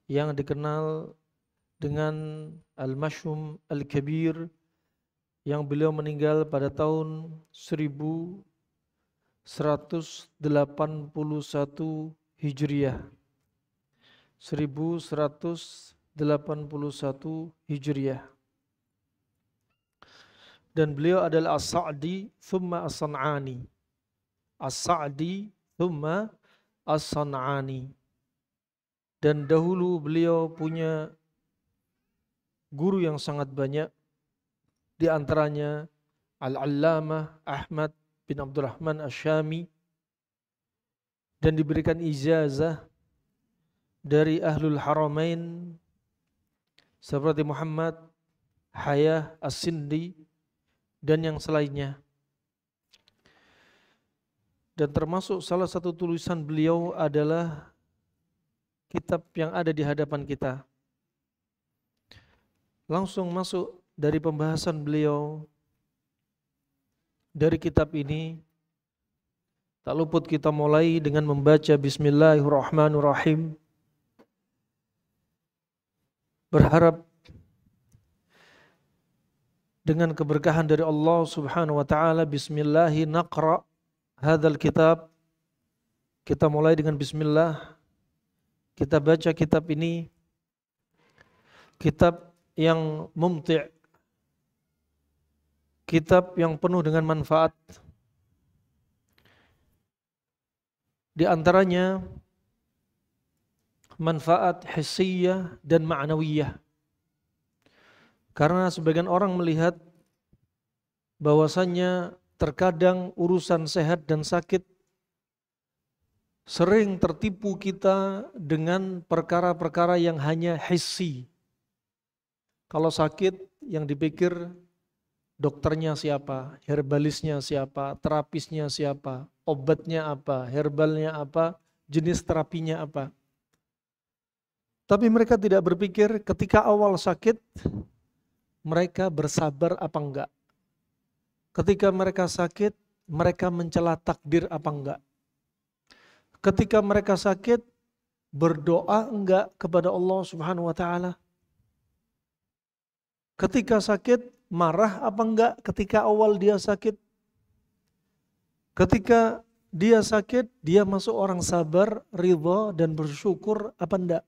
yang dikenal dengan Al-Mashhum Al-Kabir, yang beliau meninggal pada tahun 1181 Hijriah. 1181 Hijriah. Dan beliau adalah As-Sa'di thumma As-San'ani. As-Sa'di thumma As-San'ani. Dan dahulu beliau punya guru yang sangat banyak, di antaranya Al-Allamah Ahmad bin Abdurrahman Asy-Syami, dan diberikan ijazah dari Ahlul Haramain seperti Muhammad Hayah As-Sindi dan yang selainnya. Dan termasuk salah satu tulisan beliau adalah kitab yang ada di hadapan kita. Langsung masuk dari pembahasan beliau dari kitab ini, tak luput kita mulai dengan membaca Bismillahirrahmanirrahim, berharap dengan keberkahan dari Allah Subhanahu wa taala. Bismillahi naqra hadzal kitab. Kita mulai dengan bismillah. Kita baca kitab ini, kitab yang mumti', kitab yang penuh dengan manfaat. Di antaranya manfaat hissiyah dan ma'nawiyah. Karena sebagian orang melihat bahwasannya terkadang urusan sehat dan sakit sering tertipu kita dengan perkara-perkara yang hanya hissi. Kalau sakit yang dipikir dokternya siapa, herbalisnya siapa, terapisnya siapa, obatnya apa, herbalnya apa, jenis terapinya apa. Tapi mereka tidak berpikir ketika awal sakit mereka bersabar apa enggak. Ketika mereka sakit mereka mencela takdir apa enggak. Ketika mereka sakit, berdoa enggak kepada Allah Subhanahu wa taala? Ketika sakit, marah apa enggak ketika awal dia sakit? Ketika dia sakit, dia masuk orang sabar, ridha dan bersyukur apa enggak?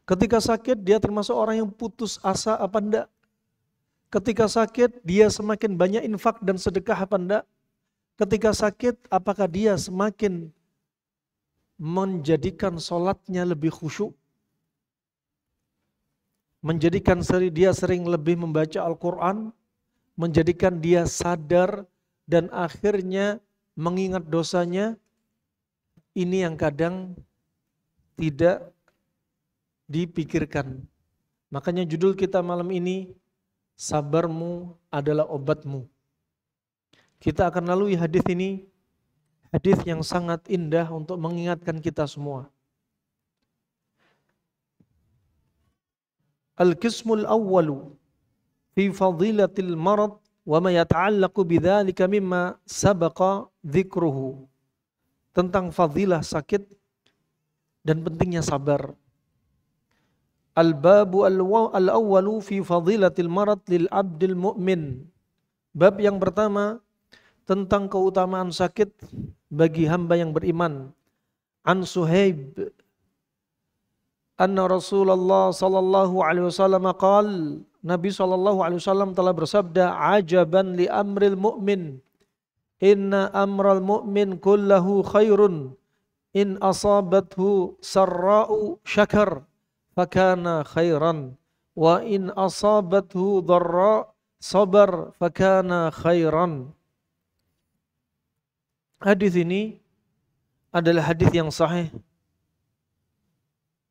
Ketika sakit, dia termasuk orang yang putus asa apa enggak? Ketika sakit, dia semakin banyak infak dan sedekah apa enggak? Ketika sakit, apakah dia semakin menjadikan sholatnya lebih khusyuk? Menjadikan dia sering lebih membaca Al-Quran? Menjadikan dia sadar dan akhirnya mengingat dosanya? Ini yang kadang tidak dipikirkan. Makanya judul kita malam ini, sabarmu adalah obatmu. Kita akan lalui hadis ini, hadis yang sangat indah untuk mengingatkan kita semua. Al-qismul awwalu fi fadilatil marad wa ma yata'allaqu bidzalika mimma sabaqa dzikruhu. Tentang fadilah sakit dan pentingnya sabar. Al-babu al-awwalu fi fadilatil marad lil abdil mu'min. Bab yang pertama tentang keutamaan sakit bagi hamba yang beriman. An Suhaib anna Rasulullah sallallahu alaihi wasallam qaal, Nabi sallallahu alaihi wasallam telah bersabda, ajaban li amril mu'min, inna amral mu'min kullahu khairun, in asabathu sarra'u syakar fakana khairan, wa in asabathu dharra sabar fakana khairan. Hadis ini adalah hadis yang sahih.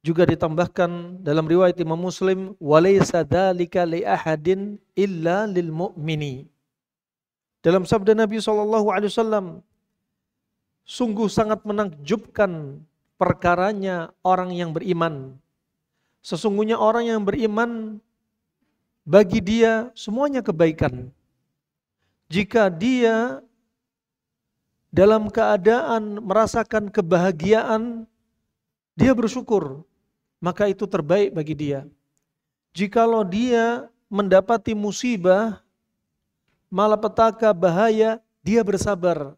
Juga ditambahkan dalam riwayat Imam Muslim, walaysa dzalika li ahadin illa lil mu'mini. Dalam sabda Nabi SAW, sungguh sangat menakjubkan perkaranya orang yang beriman. Sesungguhnya orang yang beriman, bagi dia semuanya kebaikan. Jika dia dalam keadaan merasakan kebahagiaan, dia bersyukur. maka itu terbaik bagi dia. Jikalau dia mendapati musibah, malapetaka, bahaya, dia bersabar.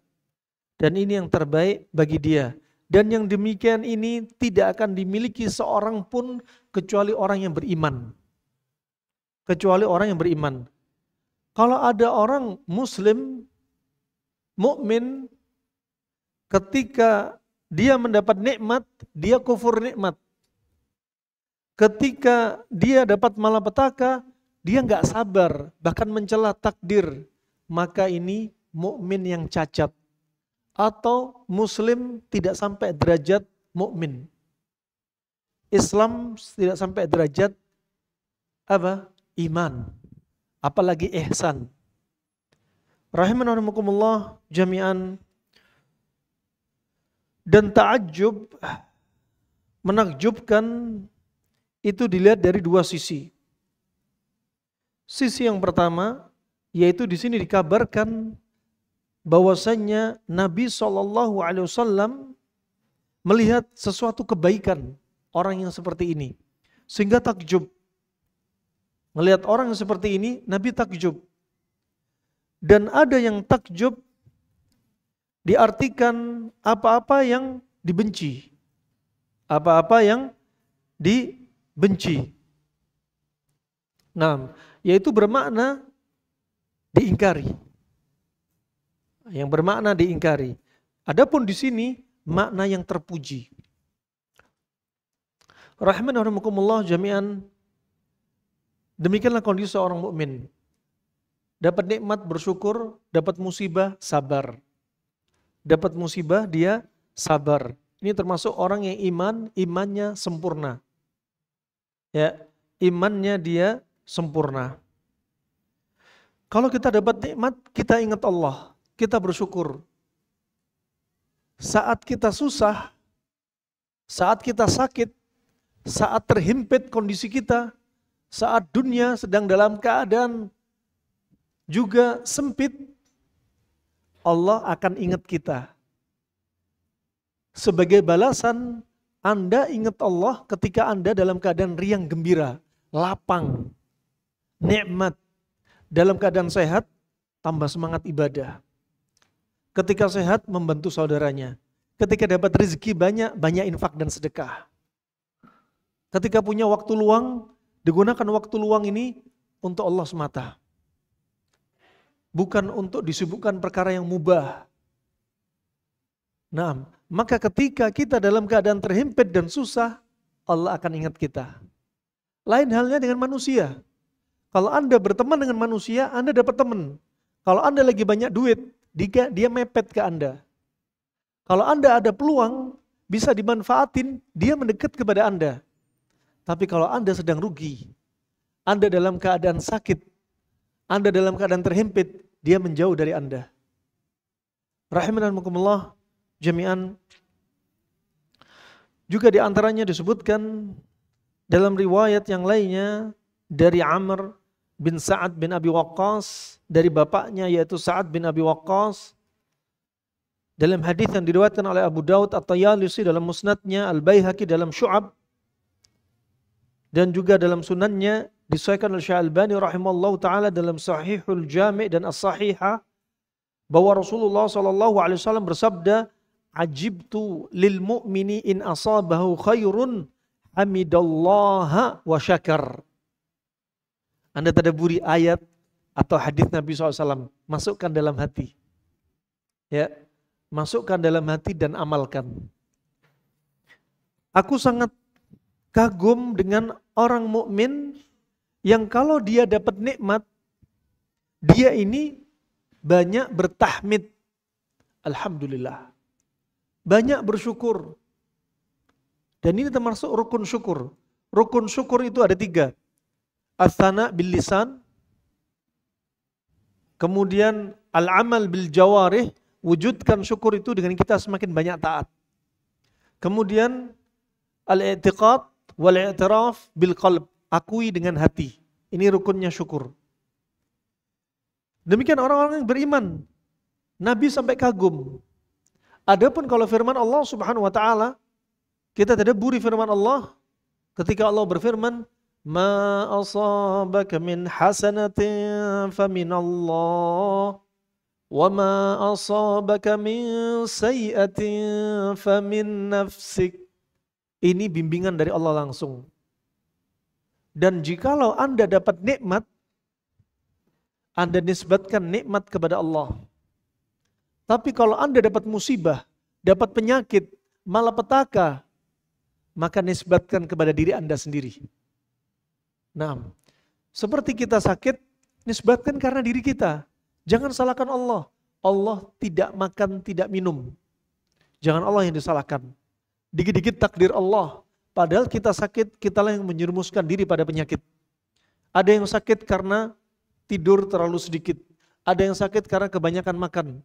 Dan ini yang terbaik bagi dia. Dan yang demikian ini tidak akan dimiliki seorang pun kecuali orang yang beriman. Kecuali orang yang beriman. Kalau ada orang muslim, mukmin, ketika dia mendapat nikmat, dia kufur nikmat. Ketika dia dapat malapetaka, dia nggak sabar, bahkan mencela takdir. Maka ini mukmin yang cacat. Atau muslim tidak sampai derajat mukmin. Islam tidak sampai derajat apa? Iman. Apalagi ihsan. Rahimanahumullah jami'an. Dan ta'ajjub, menakjubkan, itu dilihat dari dua sisi. Sisi yang pertama, yaitu di sini dikabarkan bahwasanya Nabi SAW melihat sesuatu kebaikan orang yang seperti ini. Sehingga takjub. Melihat orang yang seperti ini, Nabi takjub. Dan ada yang takjub diartikan apa-apa yang dibenci. Apa-apa yang dibenci. Nah, yaitu bermakna diingkari. Yang bermakna diingkari. Adapun di sini makna yang terpuji. Rahimanahumullah jami'an. Demikianlah kondisi seorang mukmin. Dapat nikmat bersyukur, dapat musibah sabar. Dapat musibah dia sabar. Ini termasuk orang yang imannya sempurna. Ya, imannya dia sempurna. Kalau kita dapat nikmat, kita ingat Allah. Kita bersyukur. Saat kita susah, saat kita sakit, saat terhimpit kondisi kita, saat dunia sedang dalam keadaan juga sempit, Allah akan ingat kita. Sebagai balasan, Anda ingat Allah ketika Anda dalam keadaan riang gembira, lapang, nikmat, dalam keadaan sehat, tambah semangat ibadah. Ketika sehat, membantu saudaranya. Ketika dapat rezeki banyak, banyak infak dan sedekah. Ketika punya waktu luang, digunakan waktu luang ini untuk Allah semata. Bukan untuk disibukkan perkara yang mubah. Nah, maka ketika kita dalam keadaan terhimpit dan susah, Allah akan ingat kita. Lain halnya dengan manusia. Kalau Anda berteman dengan manusia, Anda dapat teman. Kalau Anda lagi banyak duit, dia mepet ke Anda. Kalau Anda ada peluang, bisa dimanfaatin, dia mendekat kepada Anda. Tapi kalau Anda sedang rugi, Anda dalam keadaan sakit, Anda dalam keadaan terhimpit, dia menjauh dari Anda. Rahimanahumullah jami'an. Juga diantaranya disebutkan dalam riwayat yang lainnya dari Amr bin Sa'ad bin Abi Waqqas, dari bapaknya yaitu Sa'ad bin Abi Waqqas. Dalam hadis yang diriwayatkan oleh Abu Daud At-Tayalisi dalam musnadnya, Al-Baihaqi dalam Syu'ab, dan juga dalam sunannya disahihkan oleh Syekh Albani rahimallahu taala dalam Sahihul Jami' dan As-Sahihah, bahwa Rasulullah SAW bersabda, "Ajibtu lil mu'mini in asabahu khairun hamidallaha wa syakar." Anda tadaburi ayat atau hadis Nabi SAW, masukkan dalam hati. Ya, masukkan dalam hati dan amalkan. Aku sangat kagum dengan orang mukmin yang kalau dia dapat nikmat, dia ini banyak bertahmid. Alhamdulillah. Banyak bersyukur. Dan ini termasuk rukun syukur. Rukun syukur itu ada 3. As-sana bil lisan, kemudian al-amal bil jawarih, wujudkan syukur itu dengan kita semakin banyak taat. Kemudian al-i'tiqad wal i'tiraf bil qalb, akui dengan hati. Ini rukunnya syukur. Demikian orang-orang yang beriman. Nabi sampai kagum. Adapun kalau firman Allah Subhanahu wa taala, kita tadaburi firman Allah, Ketika Allah berfirman, "Ma asabaka min hasanatin faminallah, wa ma asabaka min sayyi'atin famin nafsik." Ini bimbingan dari Allah langsung. Dan jikalau Anda dapat nikmat, Anda nisbatkan nikmat kepada Allah. Tapi kalau Anda dapat musibah, dapat penyakit, malapetaka, maka nisbatkan kepada diri Anda sendiri. Nah, seperti kita sakit, nisbatkan karena diri kita. Jangan salahkan Allah. Allah tidak makan, tidak minum. Jangan Allah yang disalahkan. Dikit-dikit takdir Allah. Padahal kita sakit, kitalah yang menyerumuskan diri pada penyakit. Ada yang sakit karena tidur terlalu sedikit. Ada yang sakit karena kebanyakan makan.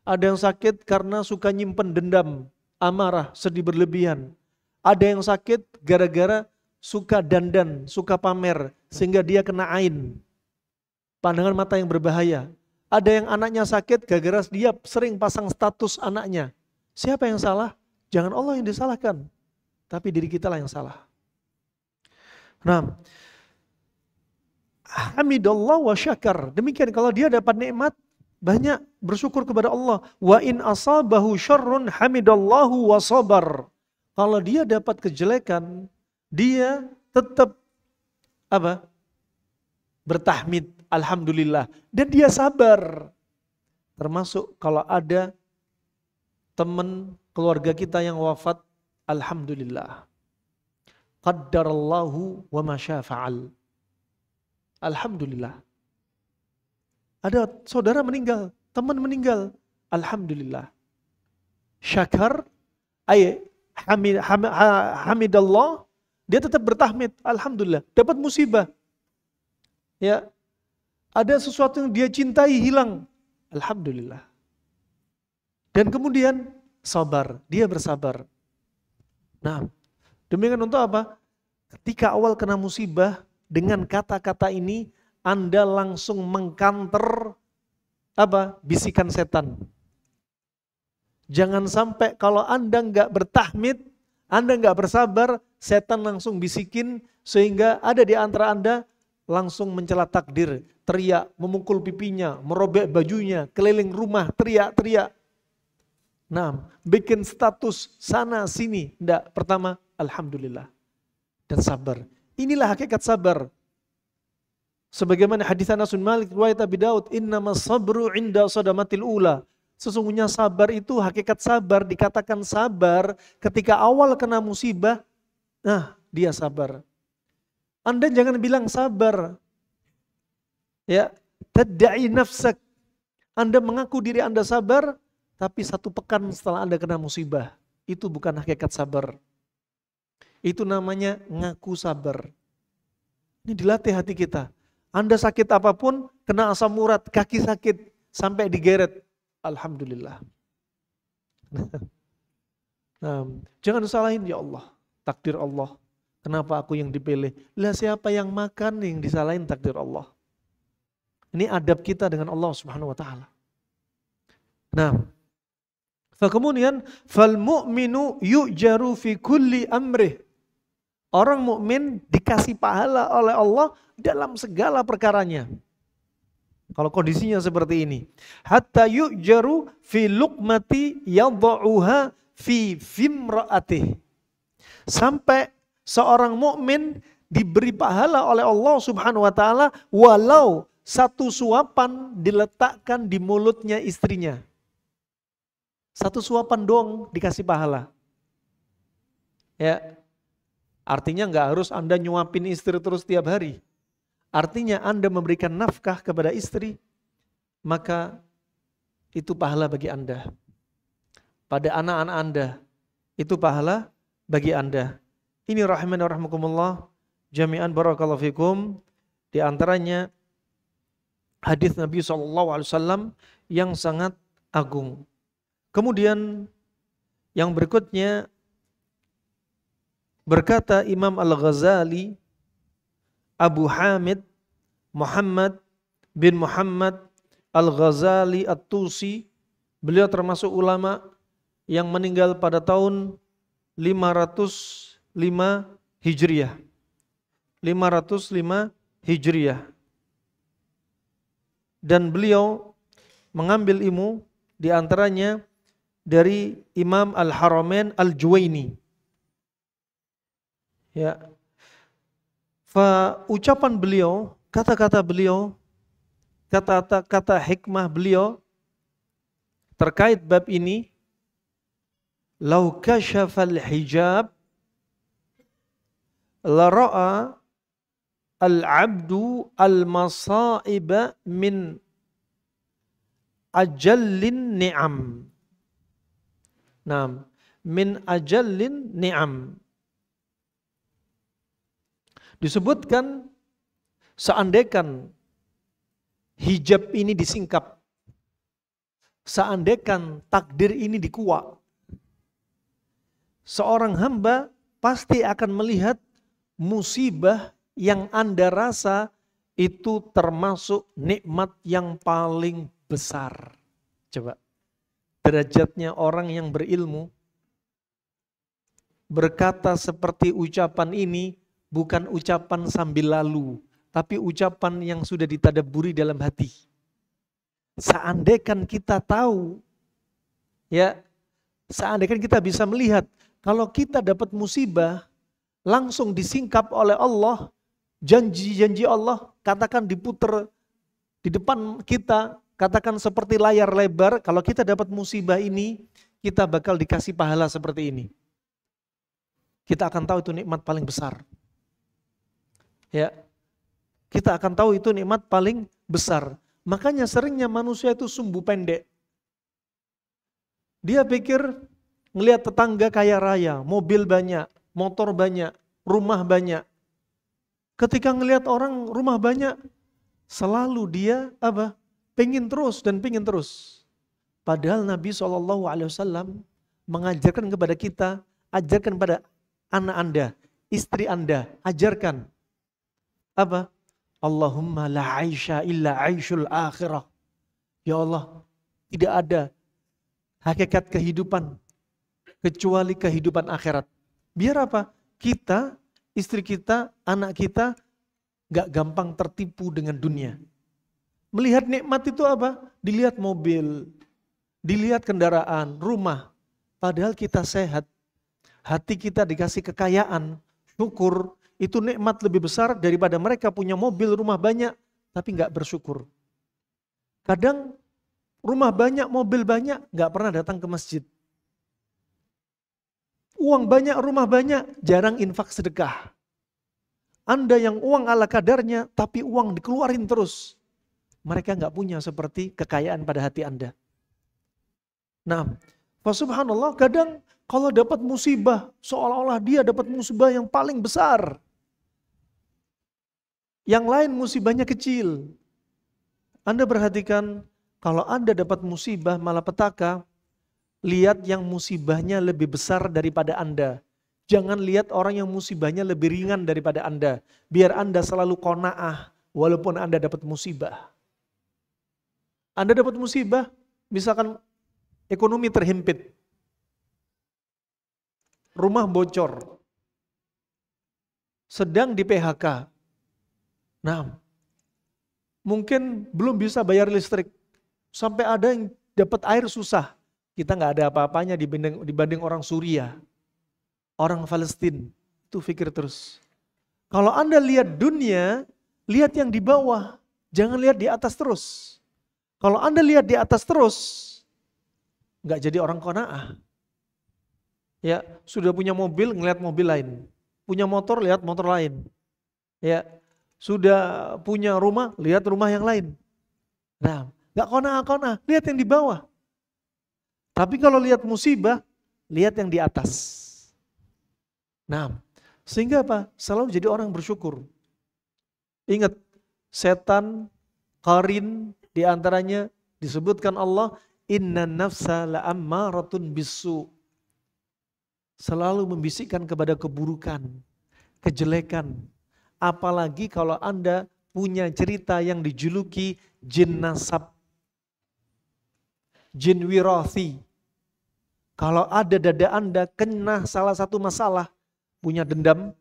Ada yang sakit karena suka nyimpen dendam, amarah, sedih berlebihan. Ada yang sakit gara-gara suka dandan, suka pamer, sehingga dia kena ain. Pandangan mata yang berbahaya. Ada yang anaknya sakit gara-gara dia sering pasang status anaknya. Siapa yang salah? Jangan Allah yang disalahkan, tapi diri kita lah yang salah. Nah, hamidallah wa syakar. Demikian kalau dia dapat nikmat, banyak bersyukur kepada Allah. Wa in asabahu syarrun hamidallahu wa sabar. Kalau dia dapat kejelekan, dia tetap apa? Bertahmid, alhamdulillah. Dan dia sabar. Termasuk kalau ada teman keluarga kita yang wafat, alhamdulillah. Qaddarallahu wa ma syaa fa'al. Alhamdulillah. Ada saudara meninggal, teman meninggal, alhamdulillah. Syakar, hamidallah, dia tetap bertahmid, alhamdulillah. Dapat musibah, ya, ada sesuatu yang dia cintai hilang, alhamdulillah. Dan kemudian sabar, dia bersabar. Nah, demikian untuk apa? Ketika awal kena musibah, dengan kata-kata ini Anda langsung mengkanter apa? Bisikan setan. Jangan sampai kalau Anda nggak bertahmid, Anda nggak bersabar, setan langsung bisikin sehingga ada di antara Anda langsung mencela takdir, teriak, memukul pipinya, merobek bajunya, keliling rumah, teriak-teriak. Nah, bikin status sana sini. Enggak, pertama alhamdulillah dan sabar. Inilah hakikat sabar. Sebagaimana hadis Anas bin Malik riwayat Abi Daud, innamas sabru 'inda sadamatil ula. Sesungguhnya sabar itu, hakikat sabar dikatakan sabar ketika awal kena musibah. Nah, dia sabar. Anda jangan bilang sabar. Ya, tad'i nafsak. Anda mengaku diri Anda sabar, tapi 1 pekan setelah Anda kena musibah. Itu bukan hakikat sabar. Itu namanya ngaku sabar. Ini dilatih hati kita. Anda sakit apapun, kena asam urat, kaki sakit, sampai digeret. Alhamdulillah. Nah, jangan salahin, ya Allah, takdir Allah. Kenapa aku yang dipilih? Lah siapa yang makan yang disalahin takdir Allah. Ini adab kita dengan Allah Subhanahu wa taala. Nah, kemudian fal mu'minu yu'jaru fi kulli amrih. Orang mukmin dikasih pahala oleh Allah dalam segala perkaranya. Kalau kondisinya seperti ini, hatta yu'jaru fi luqmati yadha'uha fi fimra'atih. Sampai seorang mukmin diberi pahala oleh Allah Subhanahu wa taala walau 1 suapan diletakkan di mulutnya istrinya. 1 suapan doang dikasih pahala. Ya. Artinya enggak harus Anda nyuapin istri terus tiap hari. Artinya Anda memberikan nafkah kepada istri, maka itu pahala bagi Anda. Pada anak-anak Anda, itu pahala bagi Anda. Ini rahimani wa rahmakumullah, jami'an barakallahu fikum. Di antaranya hadis Nabi SAW yang sangat agung. Kemudian yang berikutnya berkata Imam Al-Ghazali, Abu Hamid Muhammad bin Muhammad Al-Ghazali At-Tusi, beliau termasuk ulama yang meninggal pada tahun 505 Hijriyah. 505 Hijriyah. Dan beliau mengambil ilmu di antaranya dari Imam Al-Haramain Al-Juwaini. Ya. Ucapan beliau, kata-kata beliau, kata hikmah beliau terkait bab ini, lau kashafal hijab la ra'a al-'abdu al-masaiba min ajallin ni'am. Naam, min ajallin ni'am. Disebutkan seandaikan hijab ini disingkap, seandaikan takdir ini dikuak, seorang hamba pasti akan melihat musibah yang Anda rasa itu termasuk nikmat yang paling besar. Coba, derajatnya orang yang berilmu berkata seperti ucapan ini bukan ucapan sambil lalu, tapi ucapan yang sudah ditadabburi dalam hati. Seandainya kita tahu, ya, seandainya kita bisa melihat, kalau kita dapat musibah, langsung disingkap oleh Allah, janji-janji Allah, katakan diputer di depan kita, katakan seperti layar lebar, kalau kita dapat musibah ini, kita bakal dikasih pahala seperti ini. Kita akan tahu itu nikmat paling besar. Ya, kita akan tahu itu nikmat paling besar. Makanya seringnya manusia itu sumbu pendek. Dia pikir ngelihat tetangga kaya raya, mobil banyak, motor banyak, rumah banyak. Ketika ngelihat orang rumah banyak, selalu dia apa? Pengen terus dan pengen terus. Padahal Nabi SAW mengajarkan kepada kita, ajarkan pada anak Anda, istri Anda, ajarkan. Apa? Allahumma la aisha illa aishul akhirah. Ya Allah, tidak ada hakikat kehidupan kecuali kehidupan akhirat. Biar apa? Kita, istri kita, anak kita gak gampang tertipu dengan dunia. Melihat nikmat itu apa? Dilihat mobil, dilihat kendaraan, rumah. Padahal kita sehat, hati kita dikasih kekayaan, syukur. Itu nikmat lebih besar daripada mereka punya mobil, rumah banyak, tapi gak bersyukur. Kadang rumah banyak, mobil banyak, gak pernah datang ke masjid. Uang banyak, rumah banyak, jarang infak sedekah. Anda yang uang ala kadarnya, tapi uang dikeluarin terus. Mereka gak punya seperti kekayaan pada hati Anda. Nah, subhanallah, kadang kalau dapat musibah, seolah-olah dia dapat musibah yang paling besar. Yang lain musibahnya kecil. Anda perhatikan, kalau Anda dapat musibah malapetaka, lihat yang musibahnya lebih besar daripada Anda. Jangan lihat orang yang musibahnya lebih ringan daripada Anda. Biar Anda selalu qanaah walaupun Anda dapat musibah. Anda dapat musibah, misalkan ekonomi terhimpit, rumah bocor, sedang di PHK. Nah, mungkin belum bisa bayar listrik, sampai ada yang dapat air susah. Kita nggak ada apa-apanya dibanding orang Suriah, orang Palestina. Itu pikir terus. Kalau Anda lihat dunia, lihat yang di bawah, jangan lihat di atas terus. Kalau Anda lihat di atas terus, nggak jadi orang qanaah. Ya, sudah punya mobil, ngelihat mobil lain. Punya motor, lihat motor lain. Ya, sudah punya rumah, lihat rumah yang lain. Nah, gak qanaah, lihat yang di bawah. Tapi kalau lihat musibah, lihat yang di atas. Nah, sehingga apa? Selalu jadi orang bersyukur. Ingat, setan, qarin, diantaranya disebutkan Allah, inna nafsa la'ammaratun bisu. Selalu membisikkan kepada keburukan, kejelekan. Apalagi kalau Anda punya cerita yang dijuluki jin nasab, jin wirathi. Kalau ada dada Anda kena salah satu masalah, punya dendam,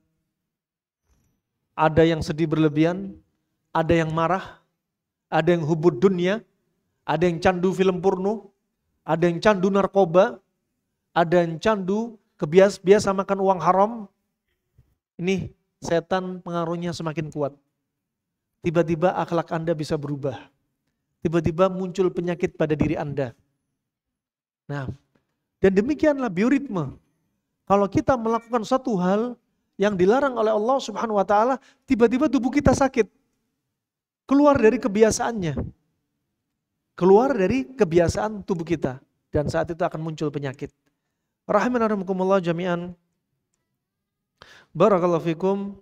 Ada yang sedih berlebihan, ada yang marah, ada yang hubud dunia, ada yang candu film porno, ada yang candu narkoba, ada yang candu biasa makan uang haram. Ini setan pengaruhnya semakin kuat. Tiba-tiba akhlak Anda bisa berubah. Tiba-tiba muncul penyakit pada diri Anda. Nah, dan demikianlah bioritme. Kalau kita melakukan satu hal yang dilarang oleh Allah Subhanahu wa taala, tiba-tiba tubuh kita sakit. Keluar dari kebiasaannya. Keluar dari kebiasaan tubuh kita. Dan saat itu akan muncul penyakit. Rahimanarahmukumullah jami'an. Barakallahu fikum.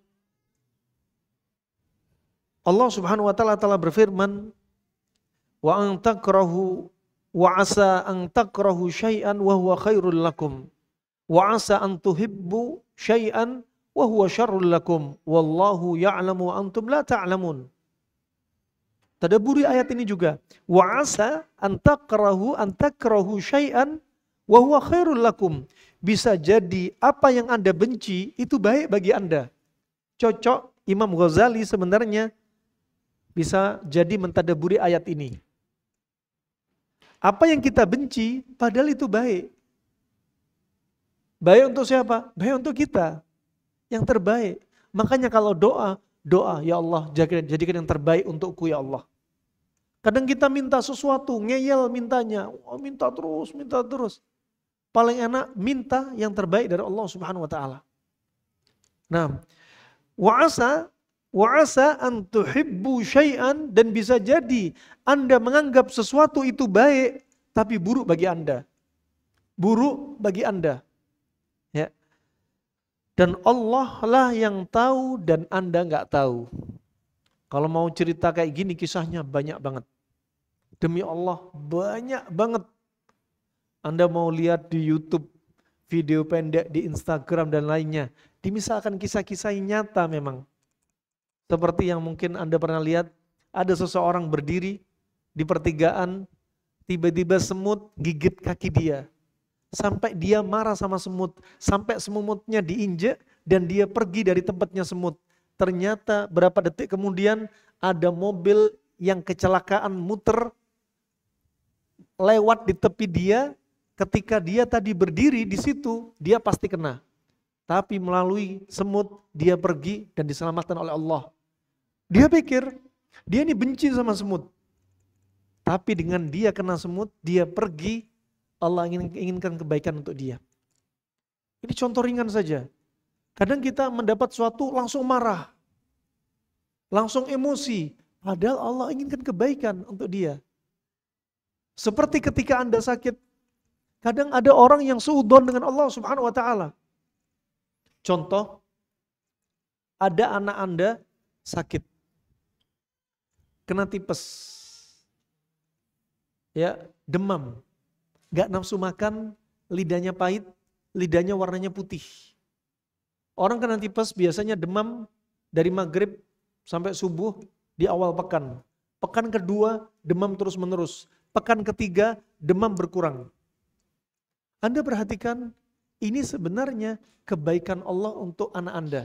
Allah Subhanahu wa taala telah berfirman, wa an takrahu wa asa an takrahu syai'an wa huwa khairul lakum wa asa an tuhibbu syai'an wa huwa syarrul lakum wallahu ya'lamu wa antum la ta'lamun. Tadabburi ayat ini juga. Wa asa an takrahu syai'an wa huwa khairul lakum. Bisa jadi apa yang Anda benci itu baik bagi Anda. Cocok Imam Ghazali sebenarnya bisa jadi mentadabburi ayat ini. Apa yang kita benci padahal itu baik. Baik untuk siapa? Baik untuk kita. Yang terbaik. Makanya kalau doa, ya Allah jadikan yang terbaik untukku ya Allah. Kadang kita minta sesuatu, ngeyel mintanya. Oh, minta terus. Paling enak minta yang terbaik dari Allah Subhanahu wa taala. Nah, wa asa an tuhibbu syai'an, dan bisa jadi Anda menganggap sesuatu itu baik tapi buruk bagi Anda. Buruk bagi Anda. Ya. Dan Allah lah yang tahu dan Anda enggak tahu. Kalau mau cerita kayak gini kisahnya banyak banget. Demi Allah banyak banget. Anda mau lihat di YouTube, video pendek di Instagram dan lainnya. Dimisalkan kisah-kisah yang nyata memang. Seperti yang mungkin Anda pernah lihat, ada seseorang berdiri di pertigaan, tiba-tiba semut gigit kaki dia. Sampai dia marah sama semut, sampai semutnya diinjek dan dia pergi dari tempatnya semut. Ternyata berapa detik kemudian ada mobil yang kecelakaan muter lewat di tepi dia. Ketika dia tadi berdiri di situ, dia pasti kena. Tapi melalui semut dia pergi dan diselamatkan oleh Allah. Dia pikir dia ini benci sama semut. Tapi dengan dia kena semut, dia pergi, Allah inginkan kebaikan untuk dia. Ini contoh ringan saja. Kadang kita mendapat sesuatu langsung marah. Langsung emosi. Padahal Allah inginkan kebaikan untuk dia. Seperti ketika Anda sakit. Kadang ada orang yang suudzon dengan Allah Subhanahu wa taala. Contoh, ada anak Anda sakit. Kena tipes. Ya, demam. Gak nafsu makan, lidahnya pahit, lidahnya warnanya putih. Orang kena tipes biasanya demam dari maghrib sampai subuh di awal pekan. Pekan kedua demam terus menerus. Pekan ketiga demam berkurang. Anda perhatikan, ini sebenarnya kebaikan Allah untuk anak Anda.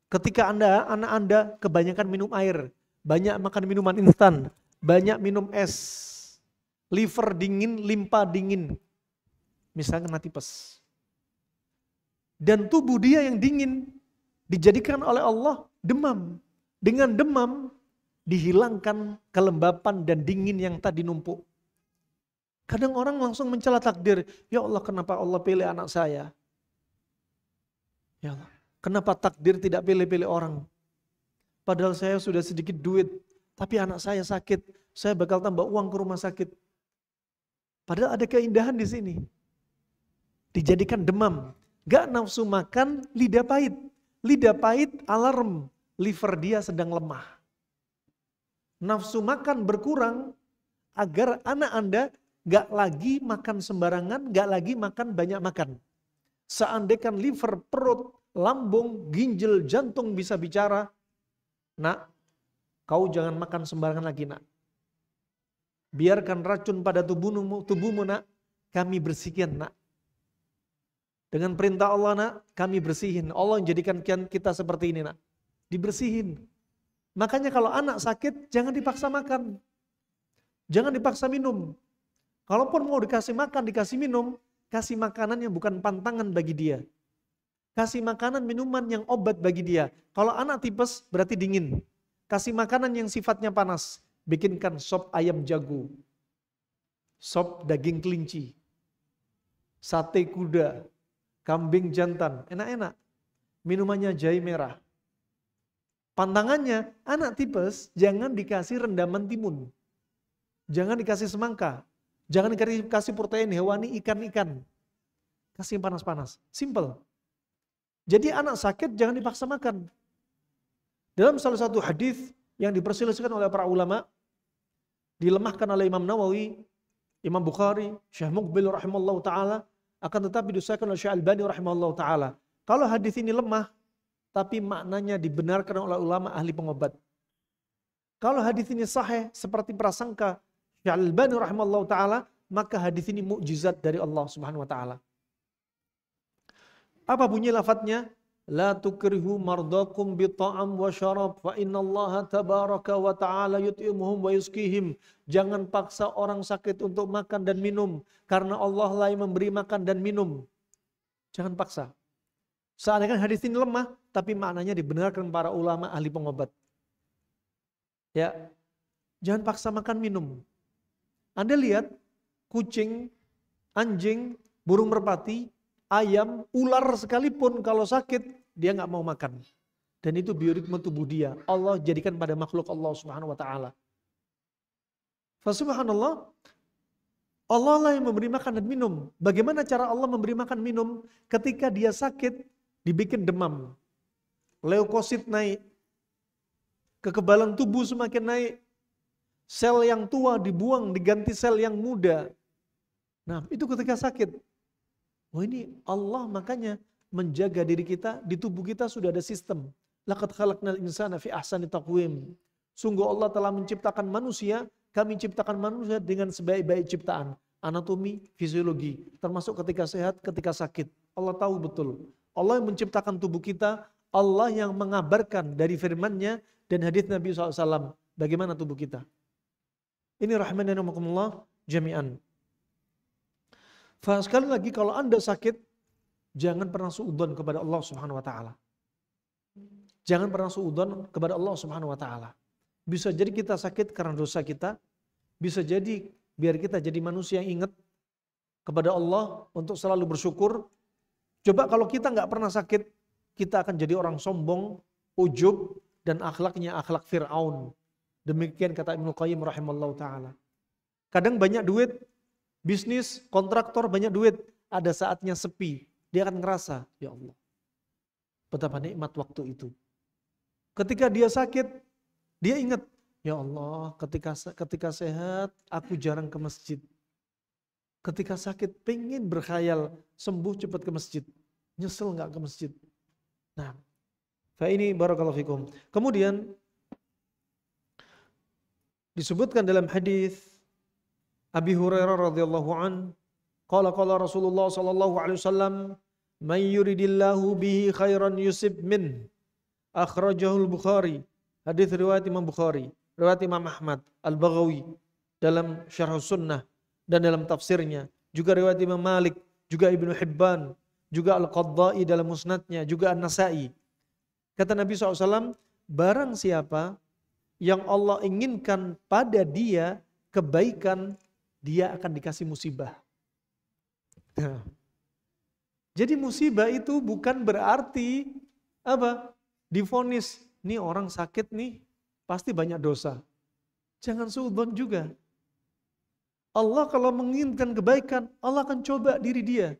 Ketika anak Anda kebanyakan minum air, banyak makan minuman instan, banyak minum es, liver dingin, limpa dingin, misalnya kena tipes. Dan tubuh dia yang dingin dijadikan oleh Allah demam. Dengan demam dihilangkan kelembapan dan dingin yang tadi numpuk. Kadang orang langsung mencela takdir, ya Allah kenapa Allah pilih anak saya? Ya Allah, kenapa takdir tidak pilih-pilih orang? Padahal saya sudah sedikit duit, tapi anak saya sakit, saya bakal tambah uang ke rumah sakit. Padahal ada keindahan di sini. Dijadikan demam, gak nafsu makan, lidah pahit. Lidah pahit alarm, liver dia sedang lemah. Nafsu makan berkurang agar anak Anda gak lagi makan sembarangan, gak lagi makan banyak makan. Seandainya liver, perut, lambung, ginjal, jantung bisa bicara, nak, kau jangan makan sembarangan lagi nak. Biarkan racun pada tubuhmu nak, kami bersihkan nak. Dengan perintah Allah nak, kami bersihin. Allah yang jadikan kita seperti ini nak. dibersihin. Makanya kalau anak sakit, jangan dipaksa makan. Jangan dipaksa minum. Kalaupun mau dikasih makan, dikasih minum, kasih makanan yang bukan pantangan bagi dia. Kasih makanan minuman yang obat bagi dia. Kalau anak tipes berarti dingin. Kasih makanan yang sifatnya panas. Bikinkan sop ayam jago. Sop daging kelinci. Sate kuda. Kambing jantan. Enak-enak. Minumannya jahe merah. Pantangannya, anak tipes jangan dikasih rendaman timun. Jangan dikasih semangka. Jangan dikasih protein hewani ikan-ikan. Kasih panas-panas. Simple. Jadi anak sakit jangan dipaksa makan. Dalam salah satu hadis yang diperselisihkan oleh para ulama, dilemahkan oleh Imam Nawawi, Imam Bukhari, Syekh Muqbil rahimallahu ta'ala, akan tetapi disahkan oleh Syekh Albani rahimallahu ta'ala. Kalau hadis ini lemah, tapi maknanya dibenarkan oleh ulama ahli pengobat. Kalau hadis ini sahih seperti prasangka Syekh Albani rahimallahu ta'ala, maka hadis ini mukjizat dari Allah subhanahu wa ta'ala. Apa bunyi lafadznya? La tukrihu mardakum bita'am wa syarab fa innallaha tabaraka wa ta'ala yut'imuhum wa yuskihim. Jangan paksa orang sakit untuk makan dan minum karena Allah lah yang memberi makan dan minum. Jangan paksa. Seandainya hadis ini lemah tapi maknanya dibenarkan para ulama ahli pengobat. Ya. Jangan paksa makan minum. Anda lihat kucing, anjing, burung merpati, ayam, ular sekalipun kalau sakit dia nggak mau makan. Dan itu bioritme tubuh dia. Allah jadikan pada makhluk Allah subhanahu wa ta'ala. Fasubhanallah, Allah lah yang memberi makan dan minum. Bagaimana cara Allah memberi makan minum? Ketika dia sakit, dibikin demam. Leukosit naik. Kekebalan tubuh semakin naik. Sel yang tua dibuang, diganti sel yang muda. Nah, itu ketika sakit. Oh ini Allah makanya menjaga diri kita, di tubuh kita sudah ada sistem. Laqad khalaqnal insana fi ahsani taqwim. Sungguh Allah telah menciptakan manusia, kami ciptakan manusia dengan sebaik-baik ciptaan. Anatomi, fisiologi, termasuk ketika sehat, ketika sakit. Allah tahu betul. Allah yang menciptakan tubuh kita, Allah yang mengabarkan dari firman-Nya dan hadis Nabi SAW. Bagaimana tubuh kita? Ini rahmatan dan rahmatullah jami'an. Sekali lagi kalau Anda sakit, jangan pernah suudzon kepada Allah Subhanahu wa taala. Jangan pernah suudzon kepada Allah Subhanahu wa taala. Bisa jadi kita sakit karena dosa kita, bisa jadi biar kita jadi manusia yang ingat kepada Allah untuk selalu bersyukur. Coba kalau kita nggak pernah sakit, kita akan jadi orang sombong, ujub dan akhlaknya akhlak Fir'aun. Demikian kata Ibnu Qayyim rahimallahu taala. Kadang banyak duit, bisnis, kontraktor banyak duit, ada saatnya sepi. Dia akan ngerasa, ya Allah, betapa nikmat waktu itu. Ketika dia sakit, dia ingat, ya Allah, ketika sehat, aku jarang ke masjid. Ketika sakit, pengen berkhayal, sembuh cepat ke masjid. Nyesel nggak ke masjid. Nah, ini barakallahu fikum. Kemudian disebutkan dalam hadis Abi Hurairah radhiyallahu an, qala Rasulullah sallallahu alaihi wasallam, "Man yuridillahu bihi khairan yusib min." Akhrajahul Bukhari. Hadis riwayat Imam Bukhari, riwayat Imam Ahmad, Al-Baghawi dalam Syarh Sunnah dan dalam tafsirnya, juga riwayat Imam Malik, juga Ibnu Hibban, juga Al-Qaddai dalam Musnadnya, juga An-Nasa'i. Kata Nabi SAW, barang siapa yang Allah inginkan pada dia kebaikan, dia akan dikasih musibah. Jadi musibah itu bukan berarti apa? Divonis, nih orang sakit nih pasti banyak dosa. Jangan suudzon juga. Allah kalau menginginkan kebaikan, Allah akan coba diri dia.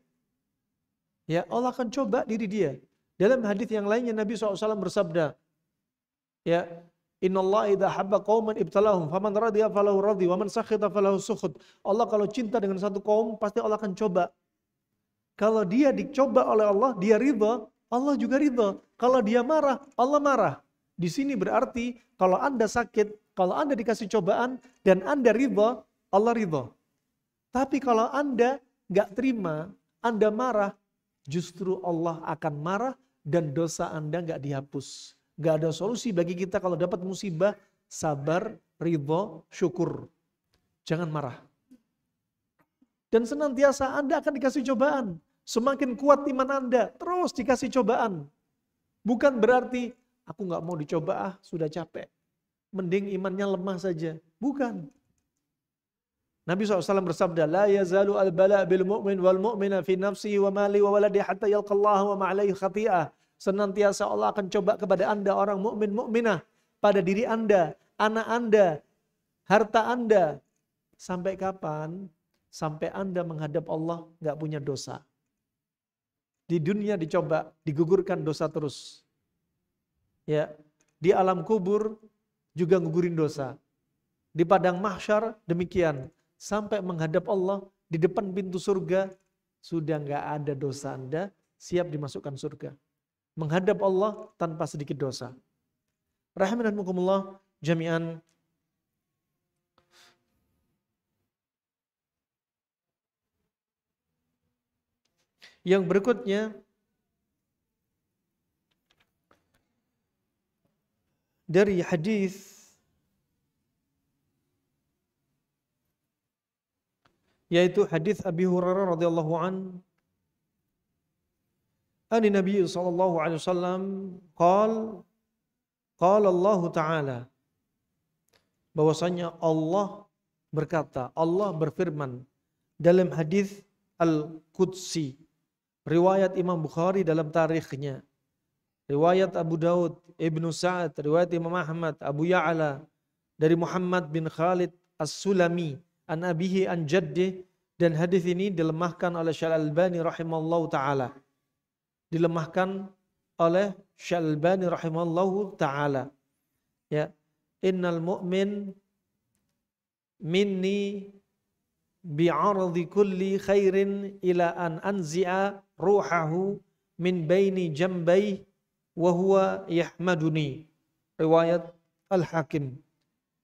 Ya, Allah akan coba diri dia. Dalam hadis yang lainnya Nabi SAW bersabda, ya, innallaha idza habba qauman ibtalahum faman radiya falahu radhi wa man sakhita falahu sukhut. Allah kalau cinta dengan satu kaum pasti Allah akan coba. Kalau dia dicoba oleh Allah, dia ridha, Allah juga ridha. Kalau dia marah, Allah marah. Di sini berarti kalau Anda sakit, kalau Anda dikasih cobaan dan Anda ridha, Allah ridha. Tapi kalau Anda enggak terima, Anda marah, justru Allah akan marah dan dosa Anda enggak dihapus. Gak ada solusi bagi kita kalau dapat musibah, sabar, ridho, syukur. Jangan marah. Dan senantiasa Anda akan dikasih cobaan. Semakin kuat iman Anda, terus dikasih cobaan. Bukan berarti, aku gak mau dicoba, sudah capek. Mending imannya lemah saja. Bukan. Nabi SAW bersabda, La yazalu al-bala bil mu'min wal mu'mina fi nafsihi wa mali wa waladi hatta yalqallahu wa ma'alaihi khati'ah. Senantiasa Allah akan coba kepada Anda orang mukmin mukminah pada diri Anda, anak Anda, harta Anda. Sampai kapan? Sampai Anda menghadap Allah nggak punya dosa. Di dunia dicoba, digugurkan dosa terus. Ya, di alam kubur juga gugurin dosa. Di padang mahsyar demikian. Sampai menghadap Allah di depan pintu surga sudah nggak ada dosa Anda, siap dimasukkan surga. Menghadap Allah tanpa sedikit dosa. Rahimankumullah jami'an. Yang berikutnya dari hadis yaitu hadis Abi Hurairah radhiyallahu an Nabi sallallahu alaihi wasallam qala Allah taala, bahwasanya Allah berkata, Allah berfirman dalam hadis Al-Qudsi, riwayat Imam Bukhari dalam tarikhnya, riwayat Abu Daud, Ibnu Sa'ad, riwayat Imam Ahmad, Abu Ya'la dari Muhammad bin Khalid As-Sulami an abihi an jaddi, dan hadis ini dilemahkan oleh Syekh Al-Albani rahimallahu taala. Dilemahkan oleh Syekh Al-Albani rahimallahu taala. Ya, innal mu'min minni bi'ardi kulli khairin ila an anzi'a ruhahu min baini jambai wa huwa yahmaduni. Riwayat Al-Hakim.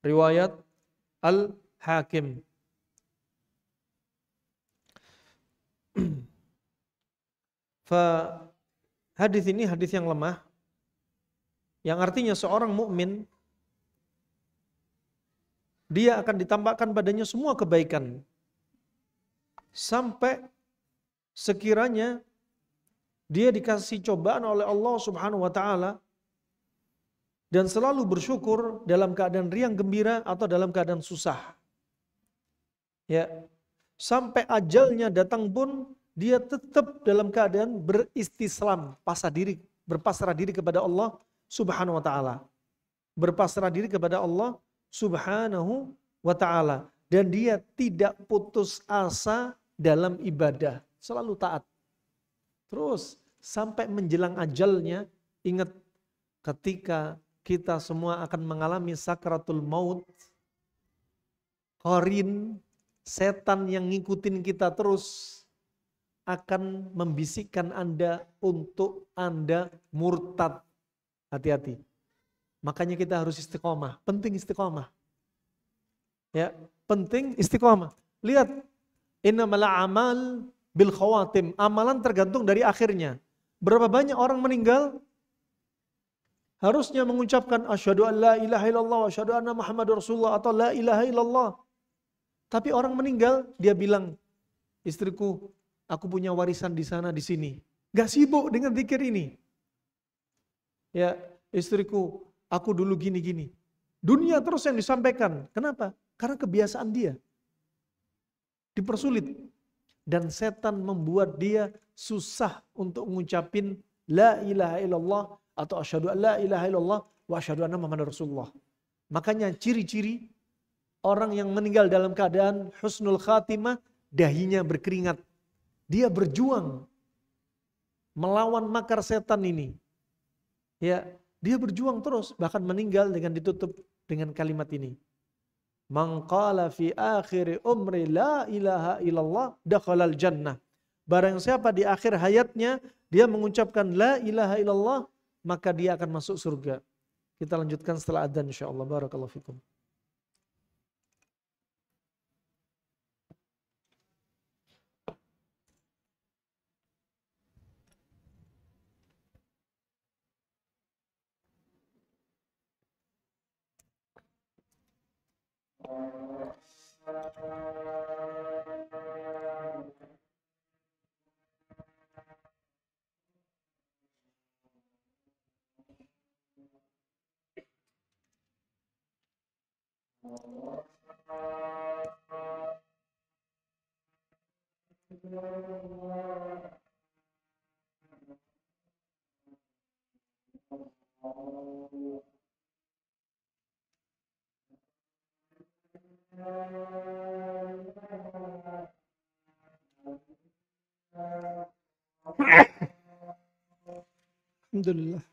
Riwayat Al-Hakim. Hadis ini hadis yang lemah, yang artinya seorang mukmin dia akan ditampakkan padanya semua kebaikan sampai sekiranya dia dikasih cobaan oleh Allah Subhanahu wa taala dan selalu bersyukur dalam keadaan riang gembira atau dalam keadaan susah. Ya, sampai ajalnya datang pun dia tetap dalam keadaan beristislam, berpasrah diri kepada Allah Subhanahu wa taala. Berpasrah diri kepada Allah Subhanahu wa taala, dan dia tidak putus asa dalam ibadah, selalu taat. Terus sampai menjelang ajalnya, ingat ketika kita semua akan mengalami sakratul maut, qarin, setan yang ngikutin kita terus akan membisikkan Anda untuk Anda murtad. Hati-hati. Makanya kita harus istiqomah. Penting istiqomah. Ya, penting istiqomah. Lihat, innamal a'mal bil khawatim. Amalan tergantung dari akhirnya. Berapa banyak orang meninggal harusnya mengucapkan asyhadu an la ilaha illallah wa asyhadu anna muhammadar rasulullah atau la ilaha illallah. Tapi orang meninggal dia bilang, istriku, aku punya warisan di sana di sini. Gak sibuk dengan zikir ini. Ya, istriku, aku dulu gini-gini. Dunia terus yang disampaikan. Kenapa? Karena kebiasaan dia. Dipersulit. Dan setan membuat dia susah untuk mengucapin la ilaha illallah atau asyhadu an la ilaha illallah wa asyhadu anna muhammadar rasulullah. Makanya ciri-ciri orang yang meninggal dalam keadaan husnul khatimah, dahinya berkeringat. Dia berjuang melawan makar setan ini. Ya, dia berjuang terus, bahkan meninggal dengan ditutup dengan kalimat ini. Man qala fi akhir umri la ilaha illallah dakhalal jannah. Barang siapa di akhir hayatnya dia mengucapkan la ilaha illallah, maka dia akan masuk surga. Kita lanjutkan setelah adzan insyaallah. Barakallahu fikum. Alhamdulillah.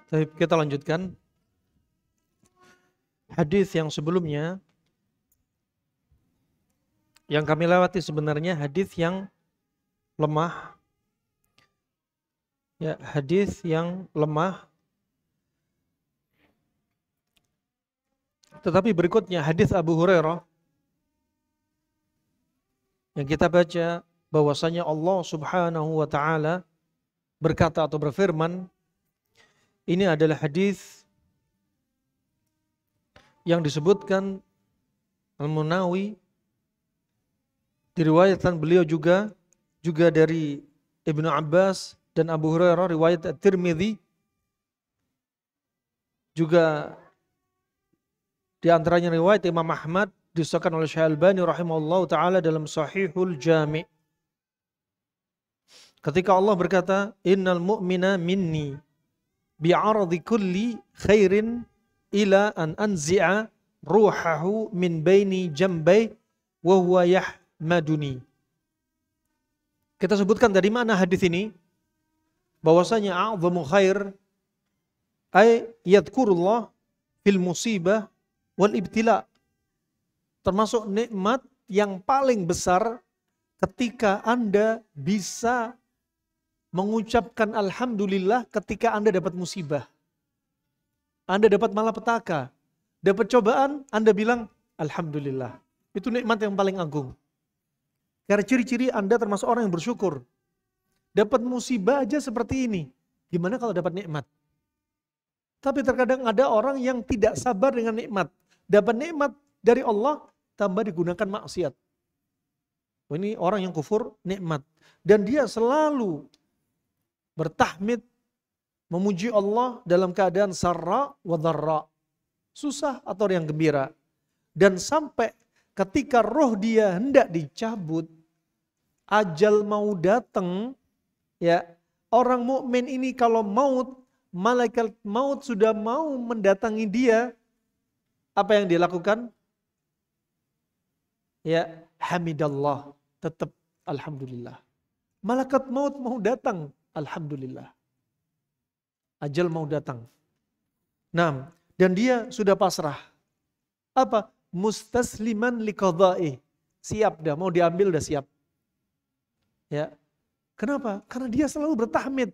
Baik, kita lanjutkan. Hadis yang sebelumnya yang kami lewati sebenarnya hadis yang lemah. Ya, hadis yang lemah. Tetapi berikutnya hadis Abu Hurairah yang kita baca bahwasanya Allah Subhanahu wa taala berkata atau berfirman, ini adalah hadis yang disebutkan Al-Munawi, diriwayatkan beliau juga dari Ibnu Abbas dan Abu Hurairah, riwayat At-Tirmidzi, juga di antaranya riwayat Imam Ahmad, disahkan oleh Syekh Al-Albani rahimahullah ta'ala dalam Sahihul Jami'. Ketika Allah berkata, innal mu'mina minni bi'aradi kulli khairin ila an anzi'a ruhahu min baini jambai wa huwa yahmaduni. Kita sebutkan dari mana hadis ini, bahwasanya a'zamu khair ay yadhkurullah fil musibah wal ibtila, termasuk nikmat yang paling besar ketika Anda bisa mengucapkan alhamdulillah ketika Anda dapat musibah. Anda dapat malapetaka, dapat cobaan, Anda bilang alhamdulillah. Itu nikmat yang paling agung. Karena ciri-ciri Anda termasuk orang yang bersyukur. Dapat musibah aja seperti ini, gimana kalau dapat nikmat? Tapi terkadang ada orang yang tidak sabar dengan nikmat. Dapat nikmat dari Allah, tambah digunakan maksiat. Ini orang yang kufur nikmat. Dan dia selalu bertahmid, memuji Allah dalam keadaan sarra wa dharra, susah atau yang gembira. Dan sampai ketika roh dia hendak dicabut, ajal mau datang, ya, Orang mukmin ini kalau maut, malaikat maut sudah mau mendatangi dia, apa yang dia lakukan? Ya, hamidallah, tetap alhamdulillah. Malaikat maut mau datang, alhamdulillah. Ajal mau datang. Nah, dan dia sudah pasrah. Apa? Mustasliman liqadha'i. Siap dah, mau diambil dah siap. Ya. Kenapa? Karena dia selalu bertahmid.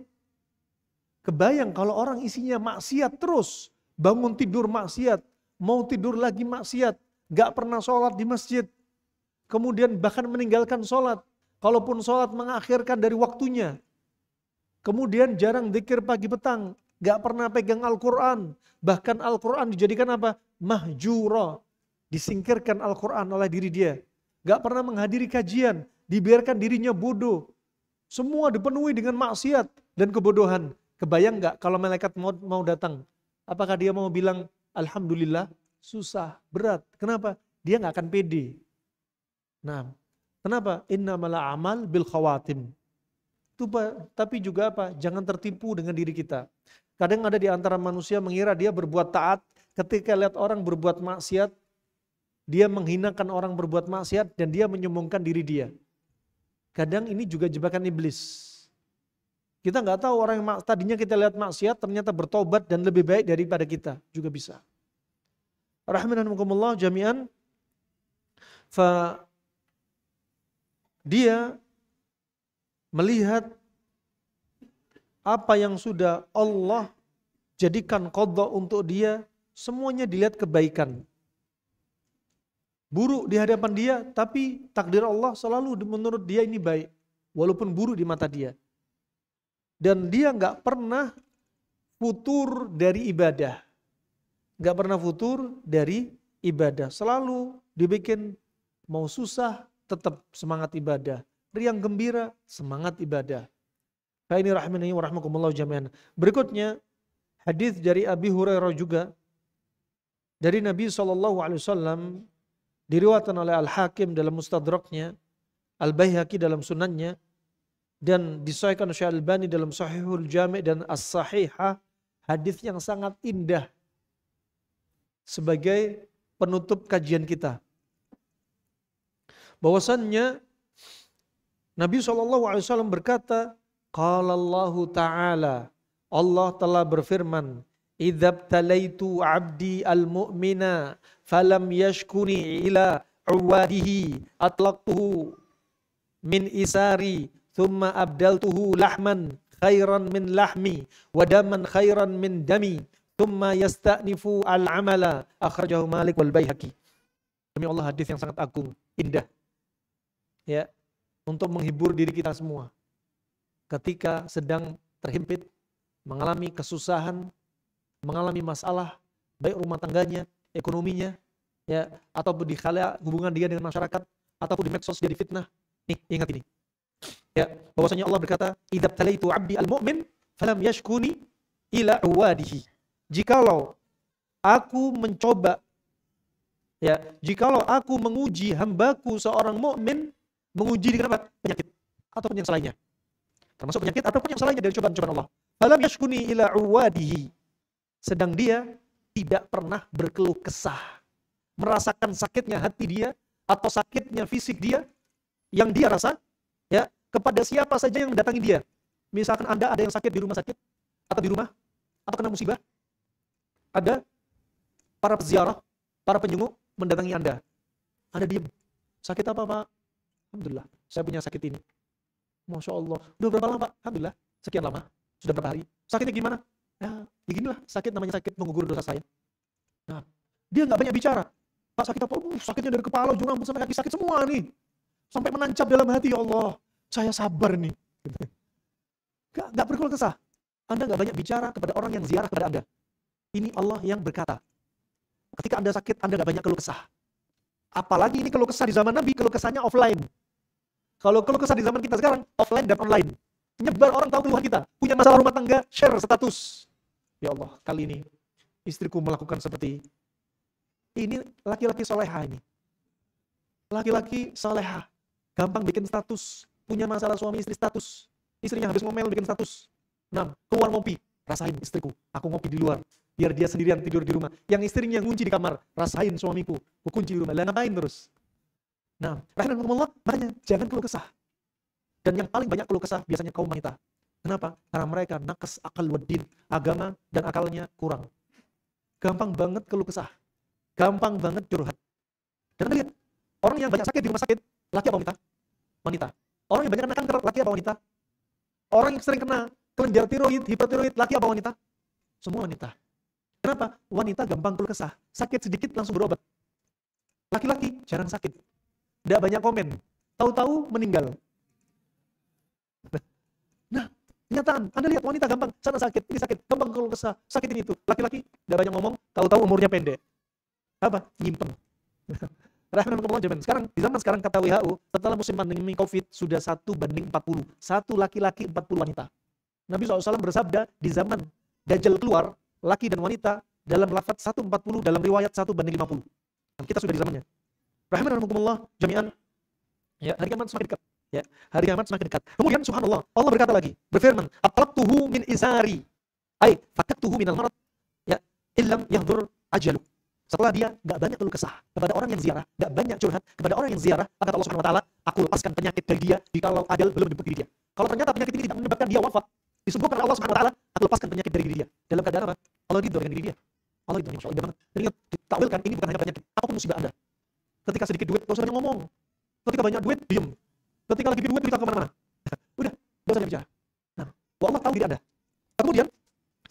Kebayang kalau orang isinya maksiat terus, bangun tidur maksiat, mau tidur lagi maksiat, gak pernah sholat di masjid, kemudian bahkan meninggalkan sholat, kalaupun sholat mengakhirkan dari waktunya, kemudian jarang zikir pagi petang, gak pernah pegang Al-Quran, bahkan Al-Quran dijadikan apa? Mahjura, disingkirkan Al-Quran oleh diri dia, gak pernah menghadiri kajian, dibiarkan dirinya bodoh, semua dipenuhi dengan maksiat dan kebodohan. Kebayang gak kalau malaikat mau datang? Apakah dia mau bilang alhamdulillah? Susah, berat. Kenapa? Dia gak akan pede. Nah, kenapa? Innamal a'mal bil khawatim. Tapi juga apa? Jangan tertipu dengan diri kita. Kadang ada di antara manusia mengira dia berbuat taat, ketika lihat orang berbuat maksiat, dia menghinakan orang berbuat maksiat dan dia menyombongkan diri dia. Kadang ini juga jebakan iblis. Kita nggak tahu orang yang tadinya kita lihat maksiat ternyata bertobat dan lebih baik daripada kita, juga bisa. Rahimanakumullah jami'an. Dia melihat apa yang sudah Allah jadikan qadha untuk dia, semuanya dilihat kebaikan. Buruk di hadapan dia, tapi takdir Allah selalu menurut dia ini baik, walaupun buruk di mata dia. Dan dia nggak pernah futur dari ibadah. Nggak pernah futur dari ibadah. Selalu dibikin mau susah tetap semangat ibadah. Riang gembira semangat ibadah. Ini rahimani wa rahmakumullah jami'an. Berikutnya hadis dari Abi Hurairah juga dari Nabi SAW diriwayatkan oleh Al-Hakim dalam Mustadraknya, Al-Baihaqi dalam Sunannya, dan disahihkan oleh Syekh Al-Albani dalam Sahihul Jami' dan As-Sahihah, hadis yang sangat indah sebagai penutup kajian kita. Bahwasannya Nabi SAW berkata, qala Allah Ta'ala, Allah telah berfirman, idzabtalaitu abdi al-mu'mina falam yashkuni ila uwadihi atlaqtuhu min isari thumma abdaltuhu lahman khairan min lahmi wa daman khairan min dami thumma yasta'nifu al-amala, akhrajahu Malik wal Baihaqi. Demi Allah, hadis yang sangat agung, indah. Ya, untuk menghibur diri kita semua. Ketika sedang terhimpit, mengalami kesusahan, mengalami masalah, baik rumah tangganya, ekonominya, ya, ataupun di khala hubungan dia dengan masyarakat, ataupun di medsos dia difitnah. Nih, ingat ini. Ya, bahwasanya Allah berkata, idzabtalaitu 'abdi al-mu'min falam yashkuni ila uwadihi. Jikalau aku mencoba, ya, jikalau aku menguji hambaku seorang mukmin, menguji dengan apa? Penyakit ataupun yang selainnya. Termasuk penyakit ataupun yang selainnya dari cobaan-cobaan Allah. Falam yashkuni ila uwadihi. Sedang dia tidak pernah berkeluh kesah, merasakan sakitnya hati dia atau sakitnya fisik dia yang dia rasa, ya, kepada siapa saja yang mendatangi dia. Misalkan Anda ada yang sakit di rumah sakit, atau di rumah, atau kena musibah, ada para peziarah, para penyungguh mendatangi Anda. Anda diam. Sakit apa, Pak? Alhamdulillah, saya punya sakit ini. Masya Allah. Udah berapa lama, Pak? Alhamdulillah, sekian lama. Sudah berapa hari? Sakitnya gimana? Ya, beginilah sakit, namanya sakit menggugur dosa saya. Nah, dia nggak banyak bicara. Pak, sakit apa? Sakitnya dari kepala, ujung rambut sampai kaki, sakit semua nih. Sampai menancap dalam hati, ya Allah, saya sabar nih. Gak berkeluh kesah. Anda gak banyak bicara kepada orang yang ziarah kepada Anda. Ini Allah yang berkata. Ketika Anda sakit, Anda gak banyak keluh kesah. Apalagi ini keluh kesah di zaman Nabi, keluh kesahnya offline. Kalau keluh kesah di zaman kita sekarang, offline dan online. Nyebar, orang tahu keluhan kita. Punya masalah rumah tangga, share status. Ya Allah, kali ini istriku melakukan seperti ini. Laki-laki soleha ini. Laki-laki soleha. Gampang bikin status, punya masalah suami istri status. Istrinya habis ngomel bikin status. 6. Keluar ngopi, rasain istriku, aku ngopi di luar. Biar dia sendirian tidur di rumah. Yang istrinya ngunci di kamar, rasain suamiku, aku kunci di rumah. Lah ngapain terus? Nah, rahimakumullah, makanya jangan keluh kesah. Dan yang paling banyak keluh kesah biasanya kaum wanita. Kenapa? Karena mereka nakes akal waddin, agama dan akalnya kurang. Gampang banget keluh kesah. Gampang banget curhat. Dan Anda lihat, orang yang banyak sakit di rumah sakit, laki apa wanita? Wanita. Orang yang banyak kena kanker, laki apa wanita? Orang yang sering kena kelenjar tiroid, hipertiroid, laki apa wanita? Semua wanita. Kenapa? Wanita gampang keluh kesah. Sakit sedikit langsung berobat. Laki-laki jarang sakit. Tidak banyak komen. Tahu-tahu meninggal. Nah, kenyataan. Anda lihat wanita gampang, sana sakit, ini sakit, gampang keluh kesah, sakit ini itu. Laki-laki tidak banyak ngomong, tahu-tahu umurnya pendek. Apa? Nyimpen. Sekarang di zaman sekarang kata WHO, setelah musim pandemi Covid sudah 1:40. Satu laki-laki 40 wanita. Nabi SAW bersabda di zaman Dajjal keluar, laki dan wanita dalam lafaz 1:40, dalam riwayat 1:50. Dan kita sudah di zamannya. Rahimakumullah jami'an. Ya, hari kiamat semakin dekat. Ya, hari kiamat semakin dekat. Kemudian subhanallah, Allah berkata lagi, berfirman, "Atlaqtuhu min izari." Ai, fakaktuhu minal marad. Ya, illam yahdur ajalu. Setelah dia gak banyak keluh kesah kepada orang yang ziarah, gak banyak curhat kepada orang yang ziarah, maka Allah Subhanahu wa taala, aku lepaskan penyakit dari dia jikalau ajal belum menjemput diri dia. Kalau ternyata penyakit ini tidak menyebabkan dia wafat, disembuhkan oleh Allah Subhanahu wa taala, aku lepaskan penyakit dari diri dia. Dalam keadaan apa? Allah ridho dengan diri dia. Allah ridho, masyaallah, indah banget. Dan ingat, ditakwilkan ini bukan hanya penyakit, apapun musibah Anda. Ketika sedikit duit, gak usah banyak ngomong. Ketika banyak duit, diem. Ketika lagi duit, kita kemana-mana. Udah, gak usah bicara. Nah, Allah tahu diri Anda. Kemudian,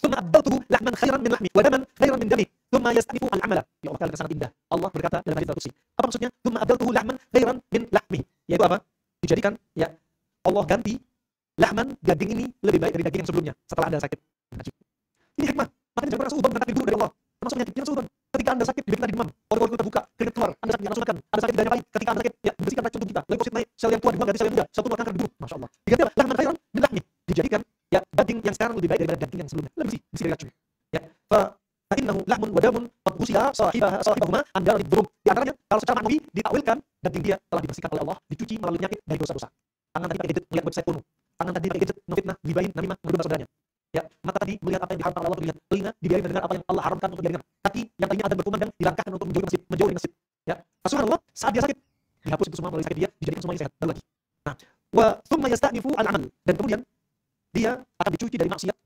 ثم أبدلته لحما خيرا من لحمي ودما خيرا من دمي ثم يستأنف العمل. Ya Allah, kalian sangat indah. Allah berkata dalam hadits al-qudsi. Apa maksudnya? ثم أبدلته لحما خيرا من لحمي. Yaitu apa? Dijadikan, ya, Allah ganti lahman, daging ini lebih baik dari daging yang sebelumnya setelah Anda sakit. Ini hikmah. Makanya jangan pernah suudzon berkata dulu dari Allah. Termasuk penyakit, jangan suudzon. Ketika Anda sakit, bibir kita demam, paru-paru kita buka, keringat keluar, Anda sakit, langsung makan. Anda sakit darahnya baik. Ketika Anda sakit, ya, dibersihkan racun tubuh kita. Leukosit naik, sel yang tua dibuang ganti sel yang muda, sel tua kanker dibunuh. Masya Allah. Diganti apa? Lahman khairan min lahmi. Dijadikan, ya, daging yang sekarang lebih baik daripada daging yang sebelumnya. Lebih bersih dari racun. Ya, fa innahu lahmun wa damun qad ghusiya sahibahuma an daril dhunub. Di antaranya kalau secara maknawi ditakwilkan daging dia telah dibersihkan oleh Allah, dicuci melalui penyakit dari dosa-dosa. Tangan tadi pakai gadget melihat website porno. Tangan tadi pakai gadget ngefitnah, gibahin, namimah, menuduh saudaranya. Ya, mata tadi melihat apa yang diharamkan oleh Allah untuk dilihat. Telinga dibiarin mendengar apa yang Allah haramkan untuk didengar. Kaki yang tadinya ada berkumandang dilangkahkan untuk menjauhi masjid. Ya, subhanallah, saat dia sakit dihapus itu semua melalui sakit dia, dijadikan semuanya sehat. Baru lagi. Nah, wa thumma yasta'nifu al-amal. Dan kemudian dia akan dicuci dari maksiat.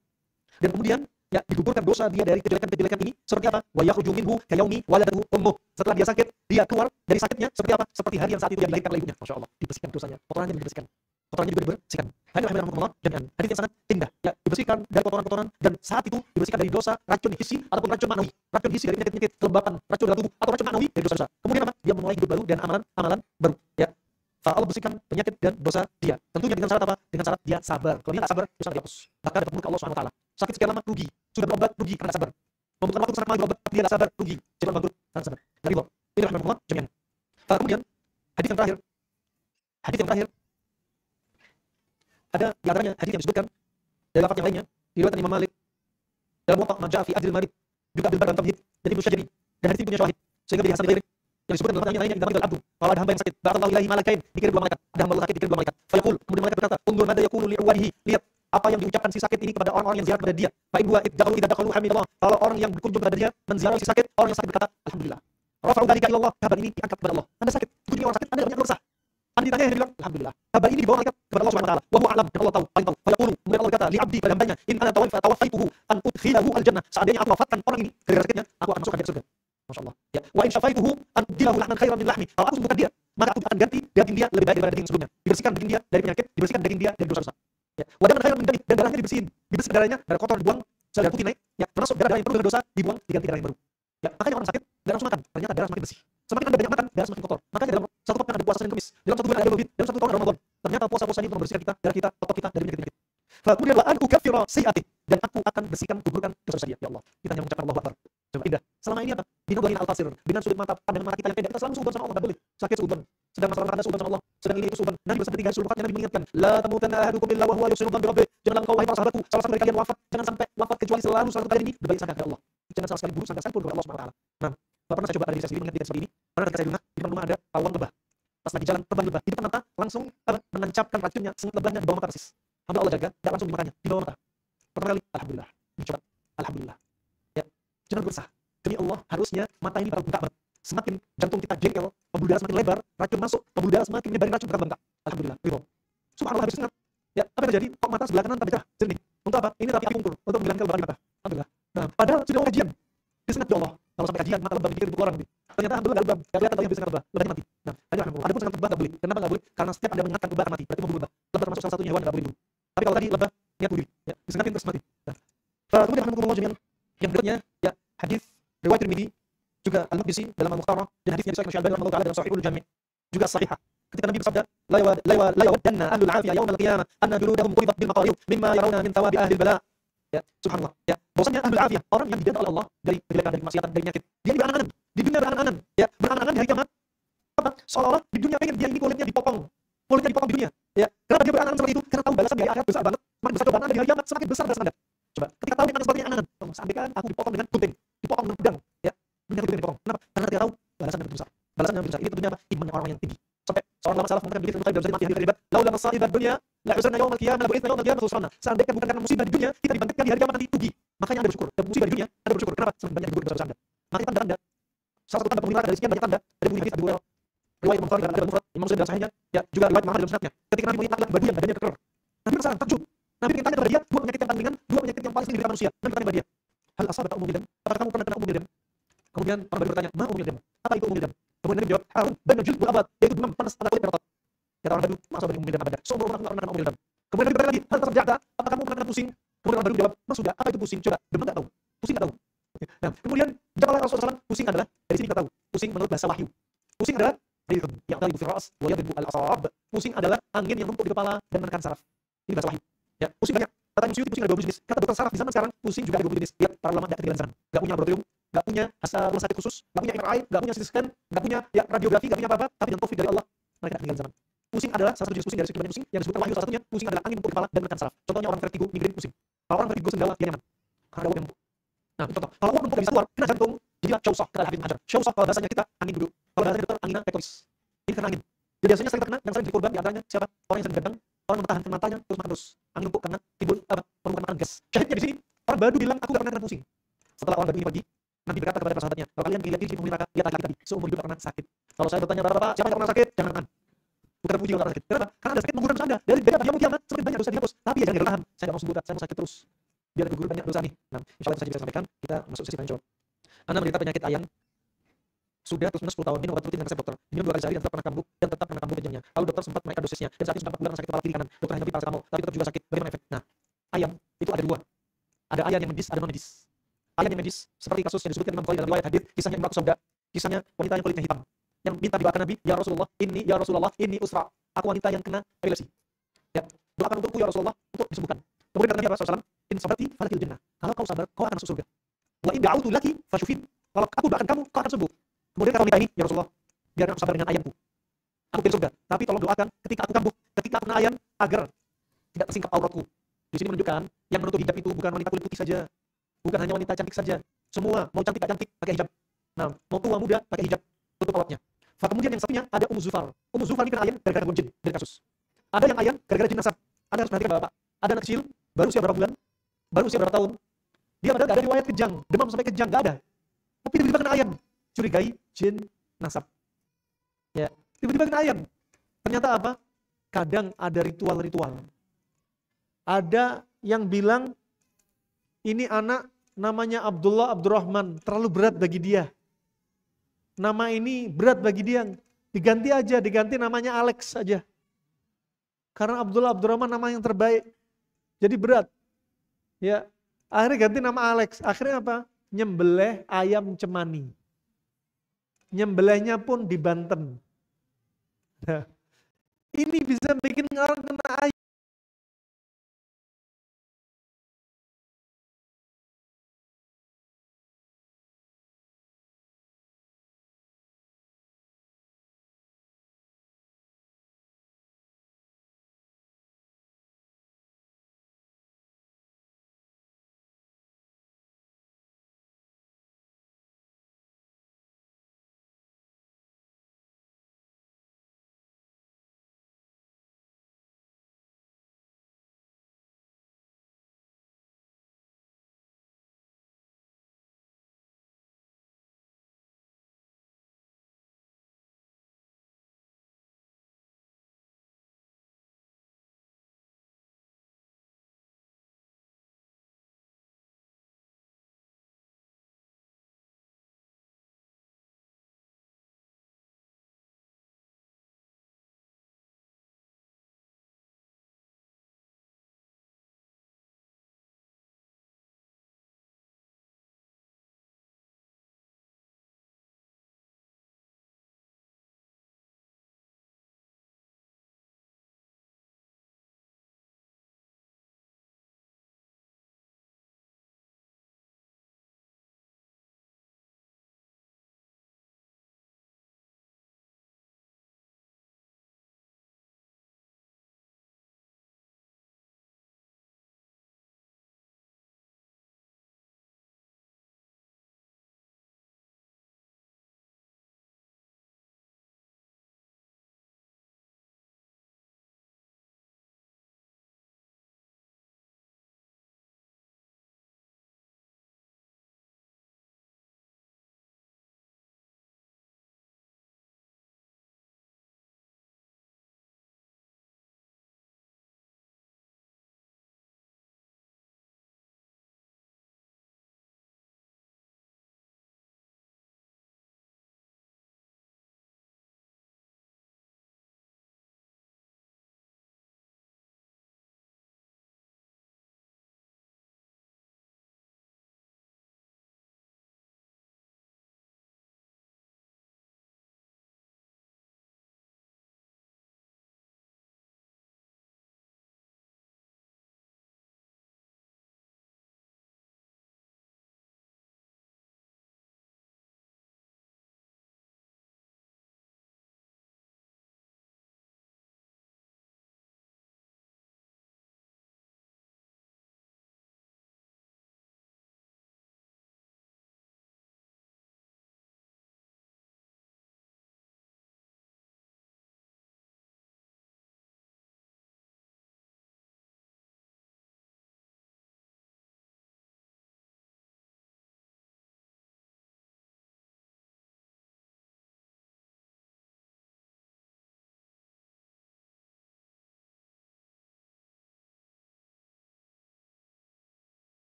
Dan kemudian, ya, digugurkan dosa dia dari kejelekan-kejelekan ini seperti apa? Wa yakhruju minhu kayaumi waladatuhu ummuh. Setelah dia sakit, dia keluar dari sakitnya seperti apa? Seperti hari yang saat itu dia dilahirkan oleh ibunya. Masya Allah, dibersihkan dosanya, kotorannya dibersihkan. Kotorannya juga dibersihkan. Alhamdulillah, dan hadis yang sangat indah. Ya, dibersihkan dari kotoran-kotoran dan saat itu dibersihkan dari dosa, racun hissi ataupun racun ma'nawi. Racun hissi dari penyakit-penyakit kelembapan, racun dalam tubuh, atau racun ma'nawi dari dosa-dosa. Kemudian apa? Dia memulai hidup baru dan amalan baru. Ya. Allah bersihkan penyakit dan dosa dia. Tentunya dengan syarat apa? Dengan syarat dia sabar. Kalau dia tak sabar, dosa dihapus. Maka dapat muka Allah Subhanahu wa taala. Sakit sekian lama rugi. Sudah berobat rugi karena sabar. Membutuhkan waktu sangat lama berobat tapi dia tak sabar rugi. Jadi bangkrut karena sabar. Dari Allah. Ini rahmatullah jami'an. Kemudian hadis yang terakhir. Hadis yang terakhir. Ada di antaranya hadis yang disebutkan dalam lafaz yang lainnya diriwayatkan Imam Malik dalam Muwatta ma ja'a fi adil marid, juga Abdul Bar dan Tamhid dan Ibnu Syajari, dan hadis ini punya syahid sehingga menjadi hasan ghairi yang disebutkan dalam lafaz yang lainnya dalam al-abdu. Kalau ada hamba yang sakit, ba'athallahu ilaihi malakain, dikirim dua malaikat. Ada hamba Allah sakit, dikirim dua malaikat. Fayaqul, kemudian malaikat berkata, "Undur madza yaqulu li uwalihi." Lihat apa yang diucapkan si sakit ini kepada orang-orang yang ziarah kepada dia. Fa in huwa iddaqalu idaqalu hamidallah. Kalau orang yang berkunjung kepada dia menziarahi si sakit, orang yang sakit berkata, "Alhamdulillah." Rafa'u dzalika ila Allah. Kabar ini diangkat kepada Allah. Anda sakit, dikunjungi orang sakit, Anda banyak dosa. Anda ditanya, dia bilang, "Alhamdulillah." Kabar ini dibawa malaikat kepada Allah Subhanahu wa taala. Wa huwa a'lam, dan Allah tahu, paling tahu. Fayaqulu, kemudian Allah berkata, "Li 'abdi," pada hambanya, "In ana tawaffaituhu an udkhilahu al-jannah." Seandainya aku wafatkan orang ini gara-gara sakitnya, aku akan masukkan dia ke surga. Masyaallah. Ya, wa in syafaituhu an dilahu lahman khairan min lahmi. Kalau aku sembuhkan dia, maka aku akan ganti daging dia lebih baik daripada daging sebelumnya. Dibersihkan daging dia dari penyakit, dibersihkan daging dia dari dosa-dosa. Ya, wa daman khairan min dami, dan darahnya dibersihin. Dibersihkan darahnya, darah kotor dibuang, sel darah putih naik, ya, termasuk darah yang penuh dengan dosa dibuang, diganti darah yang baru. Ya, makanya orang sakit enggak langsung makan, ternyata darah semakin bersih. Semakin Anda banyak makan, darah semakin kotor. Makanya dalam satu pekan ada puasa Senin Kamis, dalam satu bulan ada Maulid, dalam satu tahun ada Ramadan. Ternyata puasa-puasa ini untuk membersihkan kita, darah kita, otot kita dari penyakit-penyakit. Fa kemudian la an ukaffira sayyi'ati, dan aku akan bersihkan, gugurkan dosa dia. Ya Allah, kita hanya mengucapkan Allahu Akbar. Coba indah. Selama ini apa? Binadhin al-qasir, dengan sudut mata pandangan mata kita yang pendek, kita selalu suudzon sama Allah, enggak boleh. Sakit suudzon. Sedang masalah makan suudzon sama Allah, sedang ini itu suudzon. Nabi bersabda 3 sulukatnya, Nabi mengingatkan, la tamutanna ahadukum illa wa huwa yuhsinu dzan bi rabbih. Janganlah engkau wahai para sahabatku, salah satu dari kalian wafat, jangan sampai wafat kecuali selalu kalian ini berbaik sangka kepada Allah. Jangan salah sekali buruk sangka sekali pun kepada Allah Subhanahu wa taala. Nah, Bapak pernah saya coba ada diri saya sendiri mengingat diri seperti ini. Pernah ketika saya di depan rumah ada pawang lebah. Pas lagi jalan terbang lebah, di depan mata langsung menancapkan racunnya, lebahnya di bawah mata persis. Hamba Allah jaga, tidak langsung dimakannya, di bawah mata. Pertama kali, alhamdulillah. Coba, alhamdulillah. Ya, jangan berusaha. Demi Allah, harusnya mata ini bakal bengkak banget. Semakin jantung kita jengkel, pembuluh darah semakin lebar, racun masuk, pembuluh darah semakin menyebarin racun bakal bengkak. Alhamdulillah. Ridho. Subhanallah, habis sengat. Ya, apa yang terjadi? Kok mata sebelah kanan tambah cerah, jernih. Untuk apa? Ini terapi akupunktur untuk menghilangkan lebaran di mata. Alhamdulillah. Nah, padahal sudah mau kajian. Disengat ya Allah. Kalau sampai kajian, mata lebam dipikir untuk keluar nanti. Ternyata alhamdulillah nggak lebam. Nggak kelihatan tahu yang bisa lebah. Lebahnya mati. Nah, ada pun sengat lebah nggak boleh. Kenapa nggak boleh? Karena setiap Anda mengingatkan lebah akan mati. Berarti membunuh lebah. Lebah termasuk salah satunya hewan yang nggak boleh dibunuh. Tapi kalau tadi lebah niat bunuh diri, ya, disengatin terus mati. Nah, kemudian alhamdulillah jami'an. Yang berikutnya, ya, hadis riwayat Tirmidzi juga Al-Maqdisi dalam Al-Mukhtarah dan hadisnya disahihkan Syekh Al-Albani rahimahullah taala dalam Shahihul Jami' juga sahihah. Ketika Nabi bersabda, la yawaddanna ahlul 'afiyah yaum al-qiyamah anna juludahum quridat bil maqarib mimma yarawna min thawabi ahli al-bala. Ya, subhanallah. Ya, bahwasanya ahlul 'afiyah, orang yang dijaga oleh Allah dari kejelekan, dari kemaksiatan, dari penyakit. Dia ini berangan-angan, di dunia berangan-angan, ya, berangan-angan di hari kiamat. Apa? Seolah-olah di dunia pengen dia ini kulitnya dipotong. Kulitnya dipotong di dunia. Ya, kenapa dia berangan-angan seperti itu? Karena tahu balasan dari akhirat besar banget. Semakin besar cobaan di hari kiamat, semakin besar balasan Anda. Coba, ketika tahu nikmat seperti angan-angan, seandainya aku dipotong dengan gunting, dipotong dengan pedang, ya, dunia itu dipotong. Kenapa? Karena dia tahu balasan yang besar. Balasan yang besar. Ini tentunya apa? Iman orang yang tinggi. Sampai seorang ulama salaf mengatakan begitu dalam hadis mati hari ribat, laula masaibat dunya la usrana yaumil qiyamah wa yaumil qiyamah usrana. Seandainya bukan karena musibah di dunia, kita dibangkitkan di hari kiamat nanti rugi. Makanya Anda bersyukur. Dan musibah di dunia, Anda bersyukur. Kenapa? Semakin banyak berbuat dosa Anda. Maka tanda Anda. Salah satu tanda pemerintah dari sekian banyak tanda dari hadis Abu Hurairah. Riwayat Imam Bukhari dalam Al-Mufrad, Imam Muslim dalam Sahihnya, ya, juga riwayat Muhammad dalam Sunatnya. Ketika Nabi melihat laki-laki badu yang badannya keker. Nabi penasaran, takjub. Nabi ingin tanya kepada dia, dua penyakit yang paling ringan, dua penyakit yang paling sering diderita manusia. Nabi bertanya kepada dia, hal asabaka umumil dam? Apakah kamu pernah kena umumil dam? Kemudian orang badu bertanya, ma umumil dam? Apa itu umumil dam? Kemudian Nabi jawab, harun baina juld wal abad, yaitu demam panas pada kulit dan otot. Kata orang badu, masa umumil dam abada. Seumur orang enggak pernah kena umumil dam. Kemudian Nabi bertanya lagi, hal tasabja'ta? Apa kamu pernah kena pusing? Kemudian orang badu jawab, mas sudah, apa itu pusing? Coba, demam enggak tahu. Pusing enggak tahu. Nah, kemudian jawab Rasulullah SAW, pusing adalah dari sini kita tahu. Pusing menurut bahasa wahyu. Pusing adalah yang tadi fi ras wa yadribu al-asab. Pusing adalah angin yang numpuk di kepala dan menekan saraf. Ini bahasa wahyu. Ya, pusing banyak. Kata Suyuti pusing ada 20 jenis. Kata dokter saraf di zaman sekarang, pusing juga ada 20 jenis. Lihat para ulama enggak ketinggalan zaman. Enggak punya laboratorium, enggak punya rumah sakit khusus, enggak punya MRI, enggak punya CT scan, enggak punya ya radiografi, enggak punya apa-apa, tapi dengan taufik dari Allah mereka enggak ketinggalan zaman. Pusing adalah salah satu jenis pusing dari sekian banyak pusing yang disebutkan wahyu salah satunya. Pusing adalah angin numpuk di kepala dan menekan saraf. Contohnya orang vertigo, migrain pusing. Kalau orang vertigo sendawa dia nyaman. Karena ada uap yang numpuk. Nah, contoh. Kalau uap numpuk bisa keluar, kena jantung, jadilah syawsah kata Habib Hajar. Syawsah kalau bahasanya kita angin duduk. Kalau bahasanya dokter angina pectoris. Ini karena angin. Jadi biasanya sering terkena, yang sering jadi korban di antaranya siapa? Orang yang sering gadang, orang mempertahankan matanya terus makan terus. Angin numpuk karena timbul apa? Permukaan makan gas. Syahidnya di sini, orang badu bilang aku enggak pernah kena pusing. Setelah orang badu ini pergi, Nabi berkata kepada para sahabatnya, kalau kalian lihat diri di penghuni neraka, lihat laki-laki tadi, seumur hidup pernah sakit. Kalau saya bertanya bapak-bapak, siapa yang pernah sakit? Jangan makan. Bukan puji orang sakit. Kenapa? Karena ada sakit menggugurkan dosa Anda. Dari beda dia kiamat semakin banyak dosa dihapus. Tapi ya jangan geraham. Saya enggak mau sebut, saya mau sakit terus. Biar gugur banyak dosa nih. Nah, insyaallah saya bisa sampaikan, kita masuk sesi tanya jawab. Anda menderita penyakit ayam sudah terus 10 tahun, minum obat rutin dengan resep dokter. Minum 2 kali sehari dan tetap kena kambuh kejamnya. Lalu dokter sempat menaikkan dosisnya dan saat ini sudah 4 bulan sakit kepala kiri kanan. Dokter hanya beri paracetamol, tapi tetap juga sakit. Bagaimana efek? Nah, ayam itu ada dua. Ada ayam yang medis, ada non medis. Ayam yang medis seperti kasus yang disebutkan Imam Bukhari dalam riwayat hadis, kisahnya Imam Sabda, kisahnya wanita yang kulitnya hitam yang minta didoakan Nabi, ya Rasulullah, ini usra. Aku wanita yang kena epilepsi. Ya, doakan untukku ya Rasulullah untuk disembuhkan. Kemudian kata Nabi SAW, in sabarti falakil jannah. Kalau kau sabar, kau akan masuk surga. Wa in da'autu laki fasyufin. Kalau aku doakan kamu, kau akan sembuh. Kemudian kata wanita ini, ya Rasulullah, biar aku sabar dengan ayamku. Aku pengen surga, tapi tolong doakan ketika aku kambuh, ketika aku kena ayam, agar tidak tersingkap auratku. Di sini menunjukkan yang menutup hijab itu bukan wanita kulit putih saja, bukan hanya wanita cantik saja. Semua mau cantik gak cantik pakai hijab. Nah, mau tua muda pakai hijab, tutup auratnya. Kemudian yang satunya ada Ummu Zufar. Ummu Zufar ini kena ayam gara-gara gangguan jin dari kasus. Ada yang ayam gara-gara jin nasab. Anda harus perhatikan Bapak. Ada anak kecil, baru usia berapa bulan, baru usia berapa tahun. Dia padahal gak ada riwayat kejang, demam sampai kejang, gak ada. Tapi tiba-tiba kena ayam. Curigai jin nasab. Ya, tiba-tiba kena ayam. Ternyata apa? Kadang ada ritual-ritual. Ada yang bilang ini anak namanya Abdullah Abdurrahman, terlalu berat bagi dia. Nama ini berat bagi dia. Diganti namanya Alex aja. Karena Abdullah Abdurrahman nama yang terbaik. Jadi berat. Ya, akhirnya ganti nama Alex. Akhirnya apa? Nyembelih ayam cemani. Nyembelihnya pun di Banten. Nah, ini bisa bikin orang kena